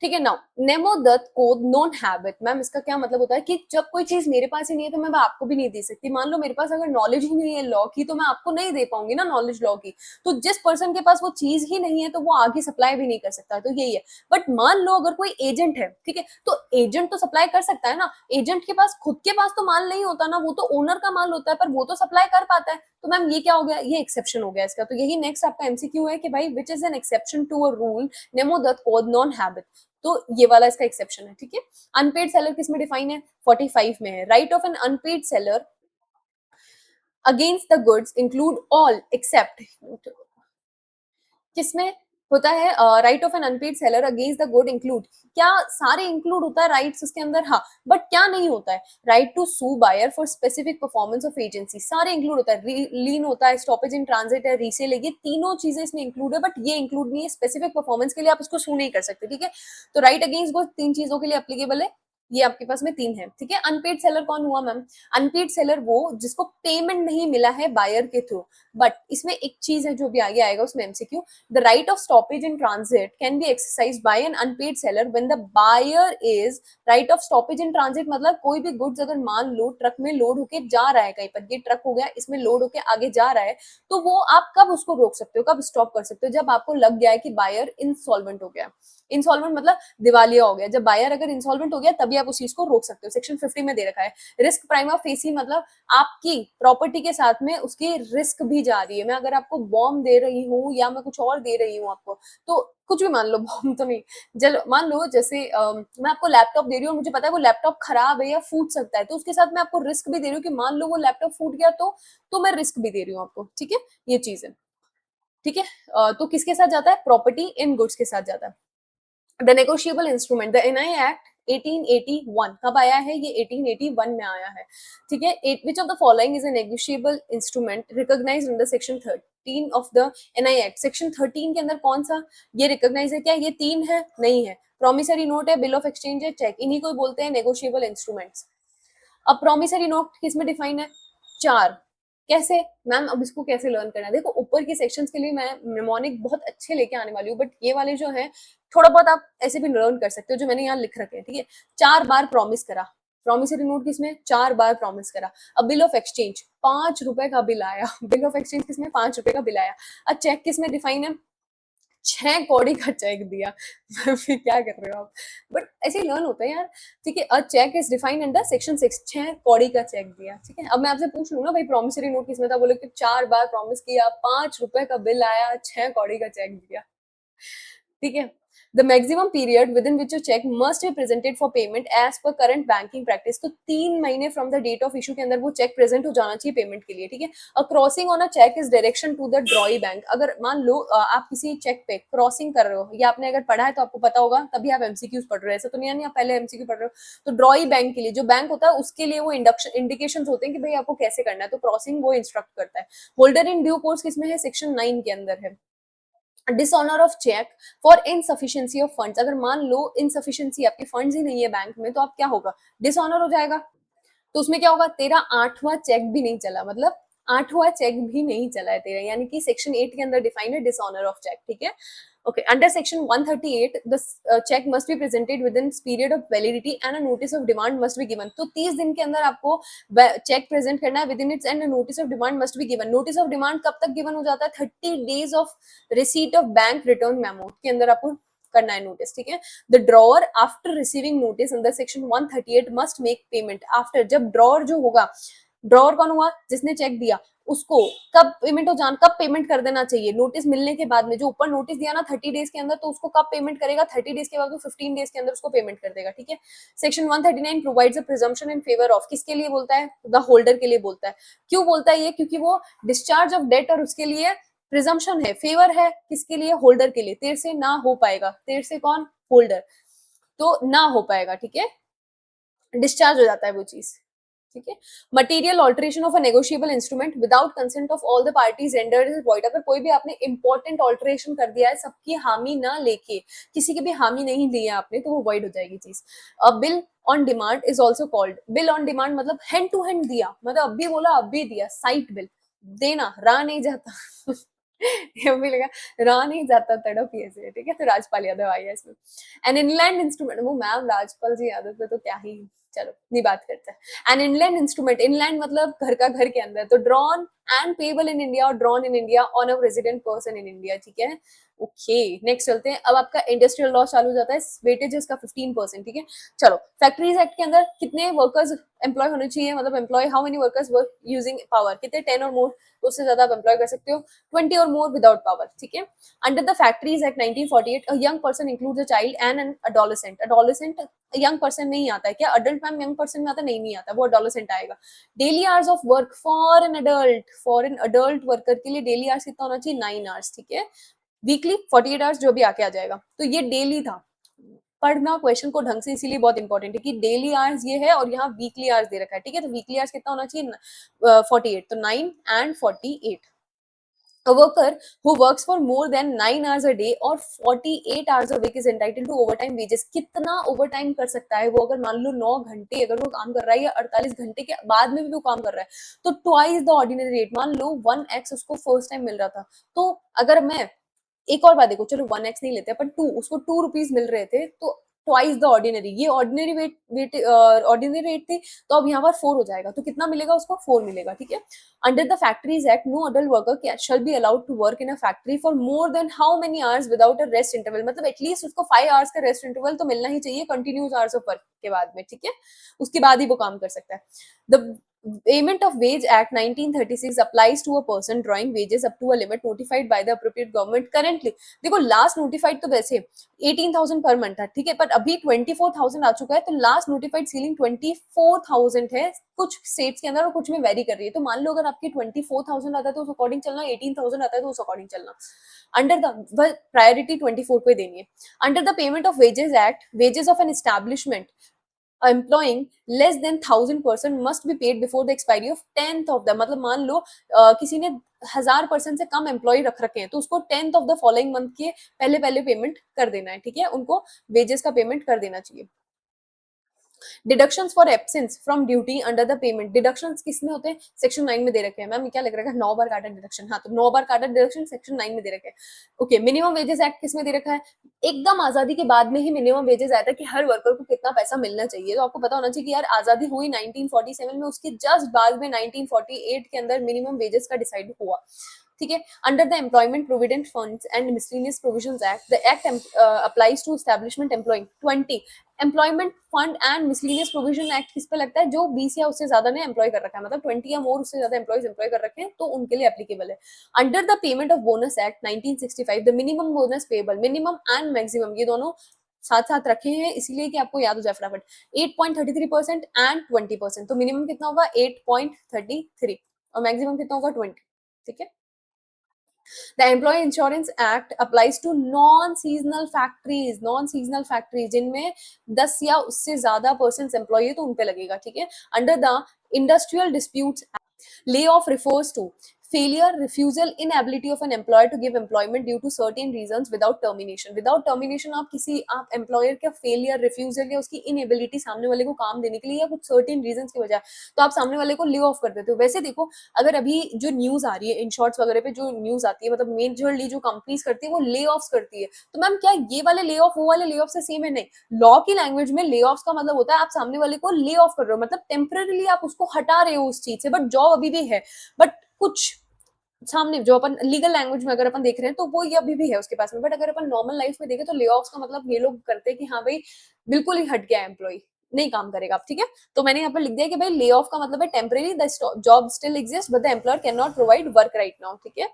ठीक है। Now nemo dat quod non habet, ma'am इसका क्या मतलब होता है कि जब कोई चीज मेरे पास ही नहीं है तो मैं आपको भी नहीं दे सकती। मान लो मेरे पास अगर नॉलेज ही नहीं है लॉ की तो मैं आपको नहीं दे पाऊंगी ना नॉलेज लॉ की। तो जिस पर्सन के पास वो चीज ही नहीं है तो वो आगे सप्लाई भी नहीं कर सकता, तो यही है। बट मान लो अगर कोई एजेंट है, ठीक है, तो एजेंट तो सप्लाई कर सकता है ना। एजेंट के पास खुद के पास तो माल नहीं होता ना, वो तो ओनर का माल होता है, पर वो तो सप्लाई कर पाता है। तो मैम ये क्या हो गया, ये एक्सेप्शन हो गया इसका। तो यही नेक्स्ट आपका एमसीक्यू है कि भाई which is an exception to a rule nemo dat quod non habet. तो ये वाला इसका एक्सेप्शन है, ठीक है। अनपेड सेलर किस में डिफाइन है, 45 में है। Right of an unpaid seller against the goods include all except, किसमें होता है, right of an unpaid seller against the good include, क्या सारे इंक्लूड होता है राइट्स उसके अंदर, हाँ। बट क्या नहीं होता है, right to sue buyer for specific performance of agency, सारे इंक्लूड होता है। लीन होता है, स्टॉपेज इन ट्रांजिट है, रीसेल है, ये तीनों चीजें इसमें इंक्लूड है। बट ये इंक्लूड नहीं है स्पेसिफिक परफॉर्मेंस के लिए, आप इसको सू नहीं कर सकते, ठीक है। तो राइट अगेंस्ट गुड तीन चीजों के लिए अप्लीकेबल है, ये आपके पास में तीन है, ठीक है। अनपेड सेलर कौन हुआ मैम, अनपेड सेलर वो जिसको पेमेंट नहीं मिला है बायर के थ्रू। बट इसमें एक चीज है जो भी आगे आएगा उसमें MCQ, the right of stoppage in transit can be exercised by an unpaid seller when the buyer is right of stoppage in transit। मतलब कोई भी गुड्स अगर मान लो ट्रक में लोड होके जा रहा है कहीं पर, ये ट्रक हो गया इसमें लोड होके आगे जा रहा है, तो वो आप कब उसको रोक सकते हो, कब स्टॉप कर सकते हो, जब आपको लग गया है कि बायर इंसॉल्वेंट हो गया। इंसॉल्वेंट मतलब दिवालिया हो गया, जब बायर अगर इंसॉल्वेंट हो गया तभी आप उस चीज को रोक सकते हो, सेक्शन 50 में दे रखा है। रिस्क प्राइमा फेसी मतलब आपकी प्रॉपर्टी के साथ में उसकी रिस्क भी जा रही है। मैं अगर आपको बॉम्ब दे रही हूँ या मैं कुछ और दे रही हूँ आपको, तो कुछ भी मान लो, बॉम्ब तो नहीं, जल मान लो जैसे मैं आपको लैपटॉप दे रही हूँ, मुझे पता है वो लैपटॉप खराब है या फूट सकता है, तो उसके साथ मैं आपको रिस्क भी दे रही हूँ कि मान लो वो लैपटॉप फूट गया तो मैं रिस्क भी दे रही हूँ आपको, ठीक है। ये चीज है, ठीक है। तो किसके साथ जाता है, प्रॉपर्टी इन गुड्स के साथ जाता है। The negotiable instrument, the NI act 1881 कब आया है, ये 1881 में आया है, ठीक है। Which of the following is a negotiable instrument recognised under section 13 of the NI act. Section 13 के अंदर कौन सा ये रिकॉग्नाइज है, क्या ये तीन है, नहीं है। प्रोमिसरी नोट है, बिल ऑफ एक्सचेंज है, चेक, इन्हीं को बोलते हैं नेगोशिएबल इंस्ट्रूमेंट्स। अब प्रोमिसरी नोट किसमें डिफाइन है, चार। कैसे मैम, अब इसको कैसे लर्न करना है, देखो ऊपर के सेक्शंस के लिए मैं निमोनिक बहुत अच्छे लेके आने वाली हूँ, बट ये वाले जो है थोड़ा बहुत आप ऐसे भी लर्न कर सकते हो जो मैंने यहाँ लिख रखे हैं, ठीक है। 4 बार प्रॉमिस करा, प्रॉमिसरी नोट किसमें, 4 बार प्रॉमिस करा। अब बिल ऑफ एक्सचेंज, 5 रुपए का बिल आया, बिल ऑफ एक्सचेंज किसमें, 5 रुपए का बिल आया। अब चेक किसमें डिफाइन है, 6 कौड़ी का चेक दिया, फिर क्या कर रहे हो आप, बट ऐसे ही लर्न होता है यार, ठीक है। A cheque is defined under section 6, 6 कौड़ी का चेक दिया, ठीक है। अब मैं आपसे पूछ लूँ ना भाई प्रॉमिसरी नोट किसमें था, बोले कि 4 बार प्रॉमिस किया, 5 रुपए का बिल आया, 6 कौड़ी का चेक दिया, ठीक है। The maximum period within which cheque must be presented for payment as per current banking practice. तो 3 महीने from the date of issue के अंदर वो चेक प्रेजेंट हो जाना चाहिए पेमेंट के लिए, ठीक है। A crossing on a cheque is direction to the drawee bank. अगर मान लो आप किसी चेक पे क्रॉसिंग कर रहे हो, या आपने अगर पढ़ा है तो आपको पता होगा, तभी आप एमसीक्यूज पढ़ रहे हो, ऐसा तो नहीं है नहीं आप पहले एमसीक्यू पढ़ रहे हो। तो ड्रॉई बैंक के लिए जो बैंक होता है उसके लिए वो इंडक्शन इंडिकेशन होते हैं कि भाई आपको कैसे करना है, तो क्रॉसिंग वो इंस्ट्रक्ट करता है। होल्डर इन ड्यू कोर्स किसमें है, सेक्शन 9 के अंदर है। Dishonour of cheque for insufficiency of funds. अगर मान लो इनसफिशिएंसी, आपके फंड्स ही नहीं है बैंक में, तो आप क्या होगा, डिसऑनर हो जाएगा। तो उसमें क्या होगा, तेरा 8वां चेक भी नहीं चला, मतलब 8वां चेक भी नहीं चला है तेरा, यानी कि सेक्शन 8 के अंदर डिफाइंड है डिसऑनर ऑफ चेक, ठीक है। Okay, under section 138 the cheque must be presented within period of validity and a notice of demand must be given. तो 30 दिन के अंदर आपको चेक प्रेजेंट करना है with in its, and notice of demand must be given. Notice of demand कब तक given हो जाता है, 30 days of receipt of bank return memo के अंदर आपको करना है नोटिस, ठीक है। The drawer after receiving notice under section 138 must make payment after. जब ड्रॉअर जो होगा, ड्रॉअर कौन हुआ, जिसने चेक दिया, उसको कब पेमेंट हो जान, कब पेमेंट कर देना चाहिए, नोटिस मिलने के बाद में। जो ऊपर नोटिस दिया ना 30 डेज के अंदर, तो उसको कब पेमेंट करेगा, 30 डेज के बाद, तो 15 डेज के अंदर उसको पेमेंट कर देगा, ठीक है। Section 139 provides a presumption in favour of, किसके लिए बोलता है, द होल्डर के लिए बोलता है। क्यों बोलता है ये, क्योंकि वो डिस्चार्ज ऑफ डेट और उसके लिए प्रिजम्पशन है, फेवर है किसके लिए, होल्डर के लिए। तेरे से ना हो पाएगा, तेरे से कौन, होल्डर, तो ना हो पाएगा, ठीक है, डिस्चार्ज हो जाता है वो चीज, ठीक है। Material alteration of a negotiable instrument without consent of all the parties rendered is void. अगर कोई भी आपने इंपॉर्टेंट ऑल्टरेशन कर दिया है सबकी हामी ना लेके, किसी की भी हामी नहीं ली है आपने, तो वो वॉइड हो जाएगी चीज। अ bill on demand is also called, bill on demand मतलब हैंड टू हैंड दिया, मतलब अब भी बोला अब भी दिया, साइट बिल, देना, रहा नहीं जाता ये भी लगा, रहा नहीं जाता, तड़प ये से, ठीक है। तो राजपाल यादव आई है इसमें। एन इनलैंड इंस्ट्रूमेंट, वो मैम राजपाल जी यादव पे तो क्या ही, चलो नहीं बात करते हैं। एन इनलैंड इंस्ट्रूमेंट, इनलैंड मतलब घर का, घर के अंदर, तो drawn and payable in India और drawn in India on a resident person in India, ठीक है। ओके, नेक्स्ट चलते हैं। अब आपका इंडस्ट्रियल लॉ चालू हो जाता है, वेटेज इसका 15%, ठीक है। चलो, फैक्ट्रीज एक्ट के अंदर कितने वर्कर्स एम्प्लॉय होने चाहिए, मतलब employ, how many workers work using power, कितने, 10 और मोर, तो उससे ज्यादा आप एम्प्लॉय कर सकते हो, 20 और मोर विदाउट पावर, ठीक है। Under the factories act 1948 a young person includes a child and an adolescent. Adolescent young person में ही आता है क्या, अडल्ट मैम यंग पर्सन में आता नहीं, नहीं आता, वो अडोलेसेंट आएगा। Daily hours of work for an adult, for an adult worker के लिए डेली आवर्स कितना होना चाहिए, 9 आवर्स, ठीक है। वीकली 48 आवर्स जो भी आके आ जाएगा, तो ये डेली था। पढ़ना क्वेश्चन को ढंग से, इसीलिए बहुत इंपॉर्टेंट है कि डेली आवर्स ये है और यहाँ वीकली आवर्स दे रखा है, ठीक है। तो वीकली आवर्स कितना होना चाहिए, 48, तो 9 and 48। A worker who works for more than 9 hours a day or 48 hours a week is entitled to overtime wages। कितना ओवरटाइम कर सकता है वो, अगर मान लो 9 घंटे अगर वो काम कर रहा है, या 48 घंटे के बाद में भी वो काम कर रहा है, तो ट्वाइस द ऑर्डिनरी रेट। मान लो 1x उसको फर्स्ट टाइम मिल रहा था, तो अगर मैं, एक और बात देखो, चलो 1x नहीं लेते पर 2, उसको 2 रुपीज मिल रहे थे, तो ट्वाइस द ऑर्डिनरी, ये ऑर्डिनरी वेट ऑर्डिनरी रेट थी, तो अब यहाँ पर 4 हो जाएगा, तो कितना मिलेगा उसको, 4 मिलेगा, ठीक है। Under the factories act no adult worker shall be allowed to work in a factory for more than how many hours without a rest interval. मतलब एटलीस्ट उसको 5 आवर्स का रेस्ट इंटरवल तो मिलना ही चाहिए कंटिन्यूस आवर्स ऑफ वर्क के बाद में, ठीक है, उसके बाद ही वो काम कर सकता है। The Payment of Wage Act 1936 applies to a person drawing wages up to a limit notified by the appropriate government currently। देखो लास्ट नोटिफाइड तो वैसे 18,000 पर मंथ था, ठीक है, पर अभी 24,000 आ चुका है, तो लास्ट नोटिफाइड सीलिंग 24,000 है, कुछ स्टेट्स के अंदर और कुछ में वेरी कर रही है। तो मान लो अगर आपकी 24,000 आता है तो उस अकॉर्डिंग चलना, 18,000 आता है तो उस अकॉर्डिंग चलना। अंडर द प्रायोरिटी 24 को देनी है। Under the payment of wages act, wages of an establishment employing less than 1,000 person must be paid before the expiry of 10th of the, मतलब मान लो किसी ने 1,000 person से कम एम्प्लॉय रख रखे हैं, तो उसको 10th of the following month के पहले पहले पेमेंट कर देना है, ठीक है, उनको वेजेस का पेमेंट कर देना चाहिए। Deductions for absence from duty under the payment, deductions किसमें होते हैं, सेक्शन 9 में दे रखे हैं। मैम क्या लग रहा है, 9 बार काटा डिडक्शन, हाँ, तो 9 बार काटा डिडक्शन सेक्शन 9 में दे रखे हैं। ओके, मिनिमम वेजेस एक्ट किसमें दे रखा है, एकदम आजादी के बाद में ही मिनिमम वेजेस आया था कि हर वर्कर को कितना पैसा मिलना चाहिए। तो आपको पता होना चाहिए कि यार आजादी हुई 1947 में, उसके जस्ट बाद में 1948 के अंदर मिनिमम वेजेस का डिसाइड हुआ। ठीक है। Under the employment provident funds and miscellaneous provisions act, the act applies to establishment employing 20 employment fund and miscellaneous provision act किस पे लगता है, जो 20 या उससे ज्यादा ने एम्प्लॉय कर रखा है, मतलब 20 या मोर उससे ज्यादा एम्प्लॉयज एम्प्लॉय कर रखे हैं, तो उनके लिए एप्लीकेबल है। Under the payment of bonus act 1965, the minimum bonus payable, minimum and maximum ये दोनों साथ साथ रखे हैं इसीलिए कि आपको याद हो जाए फटाफट, 8.33% एंड 20%। तो मिनिमम कितना होगा 8.33 और मैक्सिमम कितना होगा 20। ठीक है। The Employee Insurance Act applies to non-seasonal factories, non-seasonal factories जिनमें 10 या उससे ज्यादा पर्सन एम्प्लॉय है तो उन पे लगेगा। ठीक है। Under the industrial disputes, layoff refers to failure, refusal, inability of an employer to give employment due to certain reasons without termination. Without termination आप एम्प्लॉयर का फेलियर, रिफ्यूजल या उसकी इनएबिलिटी सामने वाले को काम देने के लिए या कुछ सर्टेन रीजंस की वजह तो आप सामने वाले को ले ऑफ कर देते हो। वैसे देखो, अगर अभी जो न्यूज आ रही है इन शॉर्ट्स वगैरह पे जो न्यूज आती है, मतलब मेजरली जो कंपनीज करती है वो ले ऑफ करती है, तो मैम क्या ये वाले ले ऑफ वो वाले ले ऑफ से सेम है? नहीं। लॉ की लैंग्वेज में ले ऑफ का मतलब होता है आप सामने वाले को ले ऑफ कर रहे हो, मतलब टेम्पररीली आप उसको हटा रहे हो उस चीज से, बट जॉब अभी भी है। बट कुछ सामने जो अपन लीगल लैंग्वेज में अगर अपन देख रहे हैं तो वो ये अभी भी है उसके पास में, बट अगर अपन नॉर्मल लाइफ में देखें तो ले ऑफ का मतलब ये लोग करते हैं कि हाँ भाई बिल्कुल ही हट गया एम्प्लॉय, नहीं काम करेगा आप। ठीक है। तो मैंने यहाँ पर लिख दिया कि भाई ले ऑफ का मतलब है temporary, the job still exist but the employer can not provide work right now. ठीक है।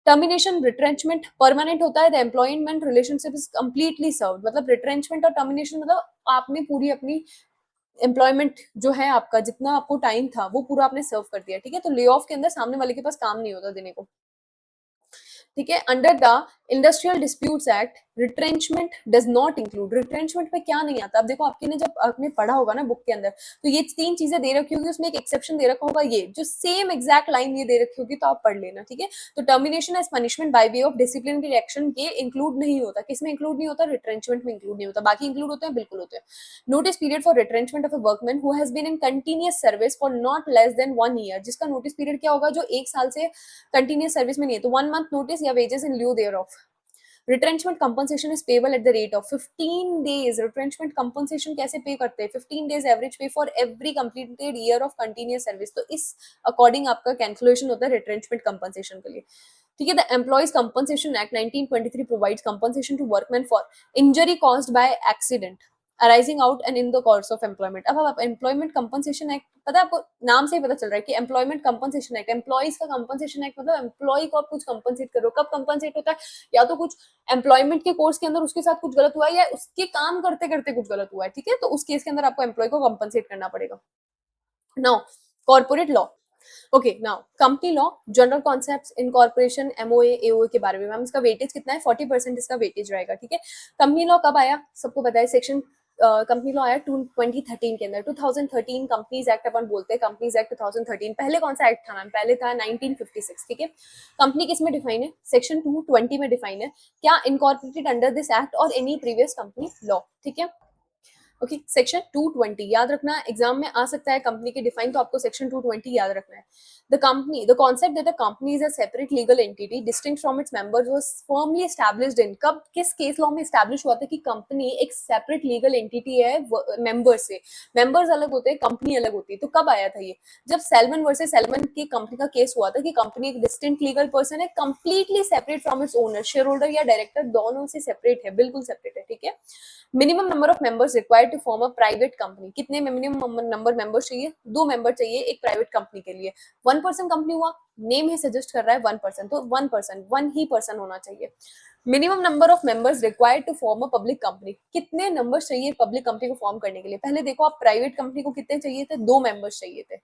टर्मिनेशन, रिट्रेंचमेंट परमानेंट होता है, the employment relationship is completely served, मतलब रिट्रेंचमेंट और टर्मिनेशन मतलब आपने पूरी अपनी एम्प्लॉयमेंट जो है आपका जितना आपको टाइम था वो पूरा आपने सर्व कर दिया। ठीक है। तो ले ऑफ के अंदर सामने वाले के पास काम नहीं होता देने को। ठीक है। Under the industrial disputes act, retrenchment does not include, retrenchment में क्या नहीं आता। अब देखो आपके ने जब आपने पढ़ा होगा ना बुक के अंदर, तो ये तीन चीजें दे रखी होगी, उसमें एक एक्सेप्शन दे रखा होगा, ये जो सेम एग्जैक्ट लाइन ये दे रखी होगी तो आप पढ़ लेना। ठीक है। तो termination as punishment by way of disciplinary action ये इंक्लूड नहीं होता। किसमें इंक्लूड नहीं होता? रिट्रेंचमेंट में इंक्लूड नहीं होता। बाकी इंक्लूड होते हैं, बिल्कुल होते हैं। Notice period for retrenchment of a workman who has been in continuous service for not less than 1 year, जिसका नोटिस पीरियड क्या होगा? जो 1 साल से कंटिन्यूअस सर्विस में नहीं है, तो 1 मंथ नोटिस या wages in lieu thereof. Retrenchment compensation is payable at the rate of 15 days. Retrenchment compensation कैसे पे करते हैं? 15 days average pay for every completed year of continuous service. तो इस अकॉर्डिंग आपका कैलकुलेशन होता है retrenchment compensation के लिए। ठीक है। The employees compensation act 1923 provides compensation to workman for injury caused by accident arising out and in the course of employment. अब आप एम्प्लॉयमेंट कंपनसेशन एक्ट, पता है आपको नाम से ही पता चल रहा है कि एम्प्लॉयमेंट कंपनसेशन एक्ट, एम्प्लॉयज का कंपनसेशन एक्ट, मतलब एम्प्लॉय को आप कुछ कंपनसेट करो। कब कंपनसेट होता है? या तो कुछ एम्प्लॉयमेंट के कोर्स के अंदर उसके साथ कुछ गलत हुआ है या उसके काम करते करते कुछ गलत हुआ है। ठीक है। तो उस केस के अंदर आपको एम्प्लॉय को कंपनसेट करना पड़ेगा। Now corporate law. Okay, now company law, general concepts, incorporation, MOA, AOA के बारे में। मैम इसका वेटेज कितना है? 40% इसका वेटेज रहेगा। ठीक है। कंपनी लॉ कब आया? सबको पता है, सेक्शन कंपनी लॉ आया 2013 के अंदर। 2013 कंपनीज एक्ट अपन बोलते हैं, कंपनीज एक्ट 2013। पहले कौन सा एक्ट था मैम? पहले था 1956। ठीक है। कंपनी किस में डिफाइन है? सेक्शन 220 में डिफाइन है। क्या इनकॉर्पोरेटेड अंडर दिस एक्ट और एनी प्रीवियस कंपनी लॉ। ठीक है। ओके, सेक्शन 220 याद रखना, एग्जाम में आ सकता है कंपनी के डिफाइन, तो आपको सेक्शन 220 याद रखना है। The company, the concept that a company is a separate legal entity distinct from its members was firmly established in, कब किस केस लॉ में एस्टैब्लिश हुआ था कि कंपनी एक सेपरेट लीगल एंटिटी है मेंबर से? मेंबर्स अलग होते हैं, कंपनी अलग होती है। तो कब आया था ये? जब सेल्मन वर्सेस सेल्मन की कंपनी का केस हुआ था कि कंपनी एक डिस्टिंक्ट लीगल पर्सन है, completely separate from its owner, shareholder या डायरेक्टर दोनों से सेपरेट है, बिल्कुल सेपरेट है। ठीक है। Minimum number of members required to form a private company, कितने मिनिमम नंबर मेंबर्स चाहिए? 2 मेंबर चाहिए एक प्राइवेट कंपनी के लिए। 1 पर्सन कंपनी हुआ, नेम ही सजेस्ट कर रहा है 1 पर्सन, तो 1 पर्सन, 1 ही पर्सन होना चाहिए। Minimum number of members required to form a public company, कितने नंबर्स चाहिए पब्लिक कंपनी को फॉर्म करने के लिए? पहले देखो आप, प्राइवेट कंपनी को कितने चाहिए थे? 2 मेंबर्स चाहिए थे।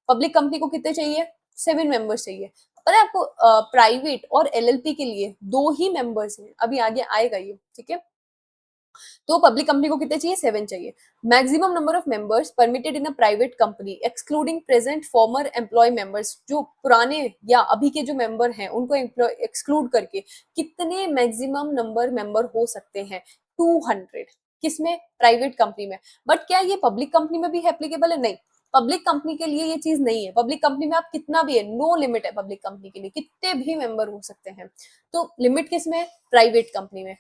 पब्लिक कंपनी को कितने चाहिए? 7 मेंबर्स चाहिए। पता है आपको प्राइवेट और एलएलपी के लिए 2 ही मेंबर्स हैं, अभी आगे आएगा ये। ठीक है। तो पब्लिक कंपनी को कितने चाहिए? 7 चाहिए। Maximum number of members permitted in a private company excluding present former employ members, जो पुराने या अभी के जो मेंबर हैं उनको एक्सक्लूड करके कितने मैक्सिमम नंबर मेंबर हो सकते हैं? 200। किसमें? प्राइवेट कंपनी में। बट क्या ये पब्लिक कंपनी में भी एप्लीकेबल है? नहीं, पब्लिक कंपनी के लिए ये चीज नहीं है। पब्लिक कंपनी में आप कितना भी है, नो लिमिट है पब्लिक कंपनी के लिए, कितने भी मेंबर हो सकते हैं। तो लिमिट किस में है? प्राइवेट कंपनी में।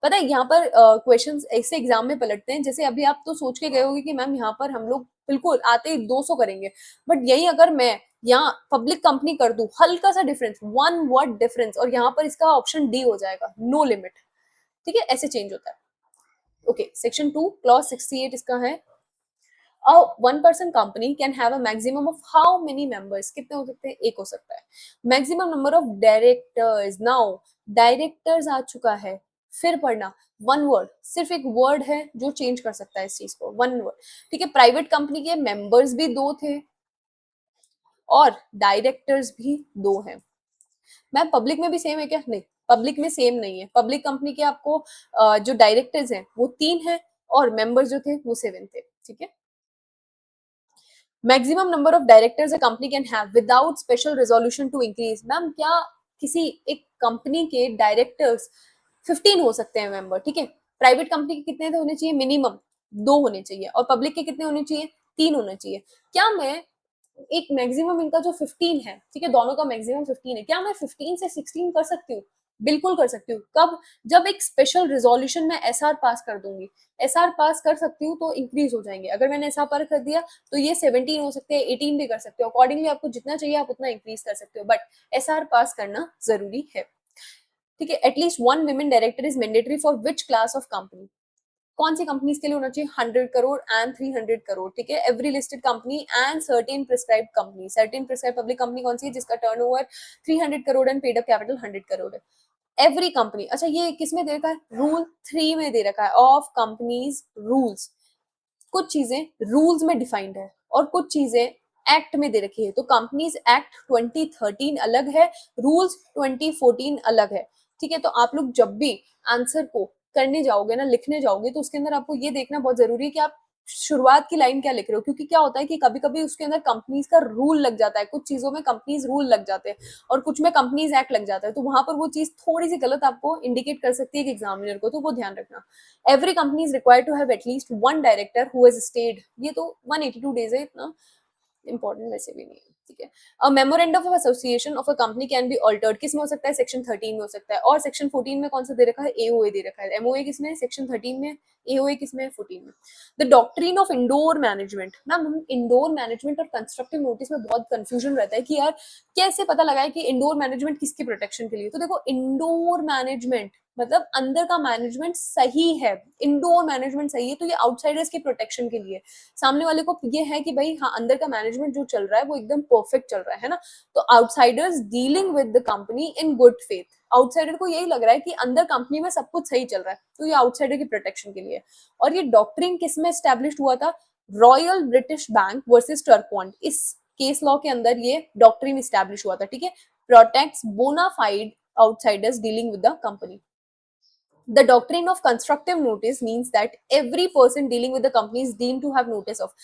पता है यहाँ पर क्वेश्चंस ऐसे एग्जाम में पलटते हैं, जैसे अभी आप तो सोच के गए होगे कि मैम यहाँ पर हम लोग बिल्कुल आते ही 200 करेंगे, बट यही अगर मैं यहाँ पब्लिक कंपनी कर दूं, हल्का सा डिफरेंस, वन वर्ड डिफरेंस, और यहाँ पर इसका ऑप्शन डी हो जाएगा, नो लिमिट। ठीक है, ऐसे चेंज होता है। ओके, सेक्शन 2 क्लॉज 68 इसका है, a one person company can have a maximum of how many members, कितने हो सकते हैं, एक हो सकता है। Maximum number of directors, now directors आ चुका है, फिर पढ़ना, वन वर्ड, सिर्फ एक वर्ड है जो चेंज कर सकता है इस चीज को, वन वर्ड। ठीक है, प्राइवेट कंपनी के मेंबर्स भी दो थे और डायरेक्टर्स भी दो हैं। मैम पब्लिक में भी सेम है क्या? नहीं, पब्लिक में सेम नहीं है। पब्लिक कंपनी के आपको जो डायरेक्टर्स हैं वो 3 हैं और मेंबर्स जो थे वो 7 थे। ठीक है, maximum number of directors a company can have without special resolution to increase. Ma'am क्या किसी एक कंपनी के डायरेक्टर्स 15 हो सकते हैं मेंबर? ठीक है, प्राइवेट कंपनी के कितने होने चाहिए? मिनिमम 2 होने चाहिए, और पब्लिक के कितने होने चाहिए? 3 होने चाहिए। क्या मैं एक मैक्सिमम इनका जो 15 है, ठीक है, दोनों का मैक्सिमम 15 है, क्या मैं 15 से 16 कर सकती हूँ? बिल्कुल कर सकती हूँ। कब? जब एक स्पेशल रिजोल्यूशन में एसआर पास कर दूंगी। एसआर पास कर सकती हूँ तो इंक्रीज हो जाएंगे। अगर मैंने एसआर पास कर दिया तो ये 17 हो सकते हैं, 18 भी कर सकते हो। अकॉर्डिंगली आपको जितना चाहिए आप उतना इंक्रीज कर सकते हो, बट एसआर पास करना जरूरी है। ठीक है, at least one women director is mandatory for which class of company? कौन सी कंपनीज के लिए होना चाहिए? 100 करोड़ एंड 300 करोड़। ठीक है, every listed company and certain prescribe company. Certain prescribe public company कौन सी है? जिसका turnover 300 crore and paid up capital 100 crore है। एवरी कंपनी, अच्छा ये किस में दे रखा है? रूल 3 में दे रखा है, ऑफ कंपनीज रूल्स। कुछ चीजें रूल्स में डिफाइंड है और कुछ चीजें एक्ट में दे रखी है। तो कंपनीज एक्ट 2013 अलग है, रूल्स 2014 अलग है। ठीक है, तो आप लोग जब भी आंसर को करने जाओगे ना, लिखने जाओगे, तो उसके अंदर आपको ये देखना बहुत जरूरी है कि आप शुरुआत की लाइन क्या लिख रहे हो, क्योंकि क्या होता है कि कभी कभी उसके अंदर कंपनीज का रूल लग जाता है, कुछ चीजों में कंपनीज रूल लग जाते हैं और कुछ में कंपनीज एक्ट लग जाता है, तो वहां पर वो चीज थोड़ी सी गलत आपको इंडिकेट कर सकती है कि एग्जामिनर को, तो वो ध्यान रखना। Every company is required to have at least one director who has stayed, ये तो 182 days है, इतना इंपॉर्टेंट वैसे भी नहीं है। ठीक है, अ memorandum of association of a company can be altered, किस में हो सकता है? सेक्शन 13 में हो सकता है, और सेक्शन 14 में कौन सा दे रखा है? एओए दे रखा है। एमओए किस में? सेक्शन 13 में। एओए किस में? 14 में। The doctrine of indoor management. Ma'am हम इंडोर मैनेजमेंट और कंस्ट्रक्टिव नोटिस में बहुत कंफ्यूजन रहता है कि यार कैसे पता लगाए कि इंडोर मैनेजमेंट किसके प्रोटेक्शन के लिए। तो देखो, इंडोर मैनेजमेंट मतलब अंदर का मैनेजमेंट सही है, इंडोर मैनेजमेंट सही है, तो ये आउटसाइडर्स की प्रोटेक्शन के लिए। सामने वाले को ये है कि भाई हाँ, अंदर का मैनेजमेंट जो चल रहा है वो एकदम परफेक्ट चल रहा है ना, तो outsiders dealing with the company in good faith. Outsider को यही लग रहा है कि अंदर कंपनी में सब कुछ सही चल रहा है, तो ये आउटसाइडर की प्रोटेक्शन के लिए। और ये डॉक्ट्रिन किस में एस्टेब्लिश हुआ था? रॉयल ब्रिटिश बैंक वर्सेस टर्कपॉइंट, इस केस लॉ के अंदर ये डॉक्ट्रिन एस्टेब्लिश हुआ था। ठीक है, protects bona fide outsiders dealing with the company. The doctrine of constructive notice means that every person dealing with the company is deemed to have notice of.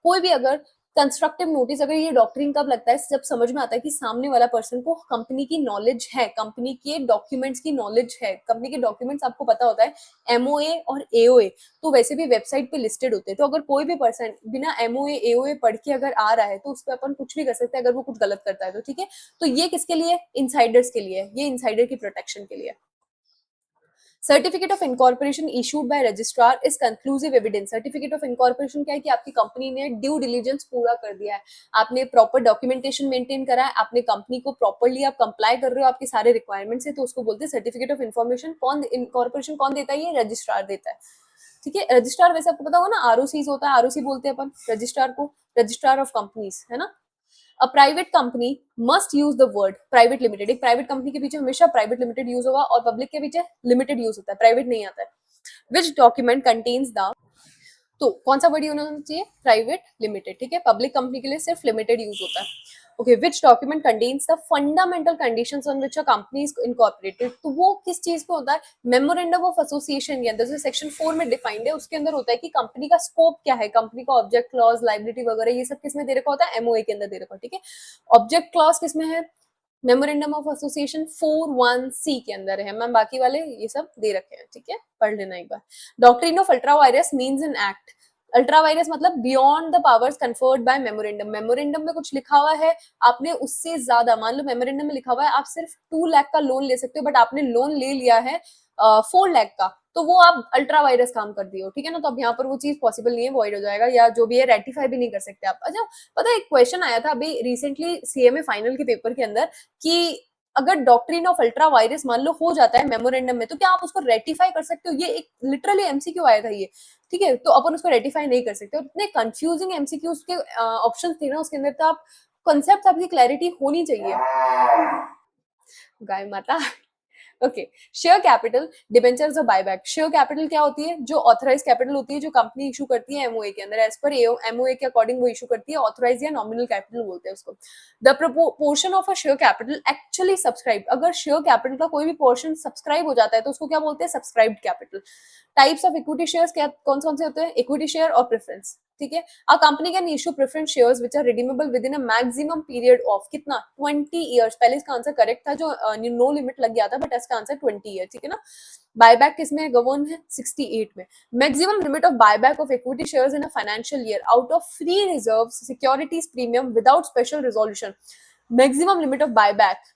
कोई भी अगर कंस्ट्रक्टिव नोटिस, अगर ये डॉक्ट्रिन कब लगता है? जब समझ में आता है कि सामने वाला पर्सन को कंपनी की नॉलेज है, कंपनी के डॉक्यूमेंट्स की नॉलेज है। कंपनी के डॉक्यूमेंट्स आपको पता होता है, एमओए और एओए तो वैसे भी वेबसाइट पे लिस्टेड होते हैं, तो अगर कोई भी पर्सन बिना एमओए एओए पढ़ के अगर आ रहा है तो उस पर अपन कुछ भी कर सकते हैं अगर वो कुछ गलत करता है तो। ठीक है, तो ये किसके लिए? इनसाइडर्स के लिए, ये इनसाइडर की प्रोटेक्शन के लिए। Certificate of incorporation issued by registrar is conclusive evidence. Certificate of incorporation क्या है? कि आपकी कंपनी ने ड्यू डिलीजेंस पूरा कर दिया है, आपने प्रॉपर डॉक्यूमेंटेशन मेंटेन करा है, आपने कंपनी को प्रॉपरली आप कंप्लाई कर रहे हो आपके सारे रिक्वायरमेंट से, तो उसको बोलते हैं सर्टिफिकेट ऑफ इन्फॉर्मेशन। कौन इनकॉर्पोरेशन कौन देता है? ये रजिस्ट्रार देता है। ठीक है, रजिस्ट्रार वैसे आपको पता होगा ना, आरओसी होता है, आरओसी बोलते हैं अपन रजिस्ट्रार को, रजिस्ट्रार ऑफ कंपनीज, है ना। अ private company must use the word private limited. एक प्राइवेट कंपनी के पीछे हमेशा प्राइवेट लिमिटेड यूज होगा और पब्लिक के पीछे लिमिटेड यूज होता है, प्राइवेट नहीं आता है। विच डॉक्यूमेंट कंटेन्स द, तो कौन सा वर्ड यूज होना चाहिए? Private limited. ठीक है, पब्लिक कंपनी के लिए सिर्फ लिमिटेड यूज होता है। Okay, which document contains the fundamental conditions on which a company is incorporated, तो वो किस चीज पे होता है? मेमोरेंडम ऑफ एसोसिएशन के अंदर, जो सेक्शन 4 में डिफाइंड है, उसके अंदर होता है कि कंपनी का स्कोप क्या है, कंपनी का ऑब्जेक्ट क्लॉज, लाइबिलिटी वगैरह, ये सब किसमें दे रखा होता है? एमओए के अंदर दे रखा है। ठीक है, ऑब्जेक्ट क्लॉज किसमें है? मेमोरेंडम ऑफ एसोसिएशन 41C के अंदर है मैम, बाकी वाले ये सब दे रखे हैं। ठीक है, पढ़ लेना एक बार। Doctrine of ultra vires means an act. Ultra vires मतलब beyond the powers conferred by memorandum. Memorandum में कुछ लिखा हुआ है, आपने उससे ज्यादा, मान लो मेमोरेंडम में लिखा हुआ है आप सिर्फ 2 लाख का लोन ले सकते हो, बट आपने लोन ले लिया है 4 लाख का, तो वो आप अल्ट्रा वायरस काम कर दिए हो, ठीक है ना। तो अब यहाँ पर वो चीज पॉसिबल नहीं है, वॉइड हो जाएगा, या जो भी है रेटिफाई भी नहीं कर सकते आप। अच्छा, पता है एक क्वेश्चन आया था अभी रिसेंटली सीएमए फाइनल के पेपर के अंदर कि अगर डॉक्ट्रिन ऑफ अल्ट्रा वायरस मान लो हो जाता है मेमोरेंडम में, तो क्या आप उसको रेटिफाई कर सकते हो? ये एक लिटरली एमसीक्यू आया था ये, ठीक है। तो अपन उसको रेटिफाई नहीं कर सकते। और इतने कंफ्यूजिंग एमसीक्यू के ऑप्शन थे ना उसके अंदर, तो आप कॉन्सेप्ट आपकी क्लैरिटी होनी चाहिए। गाय माता। ओके, शेयर कैपिटल, डिबेंचर्स और बायबैक। शेयर कैपिटल क्या होती है? जो ऑथराइज कैपिटल होती है जो कंपनी इशू करती है एमओए के अंदर, एज पर एमओए के अकॉर्डिंग वो इशू करती है, ऑथराइज या नॉमिनल कैपिटल बोलते हैं उसको। The portion of a share capital actually subscribe, अगर शेयर कैपिटल का कोई भी पोर्शन सब्सक्राइब हो जाता है तो उसको क्या बोलते हैं? Subscribed capital. Types of equity shares क्या कौन कौन से होते हैं? इक्विटी शेयर और प्रेफरेंस, ठीक है। A company can issue preference shares which are redeemable within a maximum period of कितना? 20 इयर्स। पहले इसका आंसर करेक्ट था जो नो लिमिट लग गया था, बट इसका आंसर 20 ईयर, ठीक है ना। बायबैक किसमें गवर्न है? 68 में। Maximum limit of buyback of equity shares in a financial year out of free reserves securities premium without special resolution. Maximum limit of buyback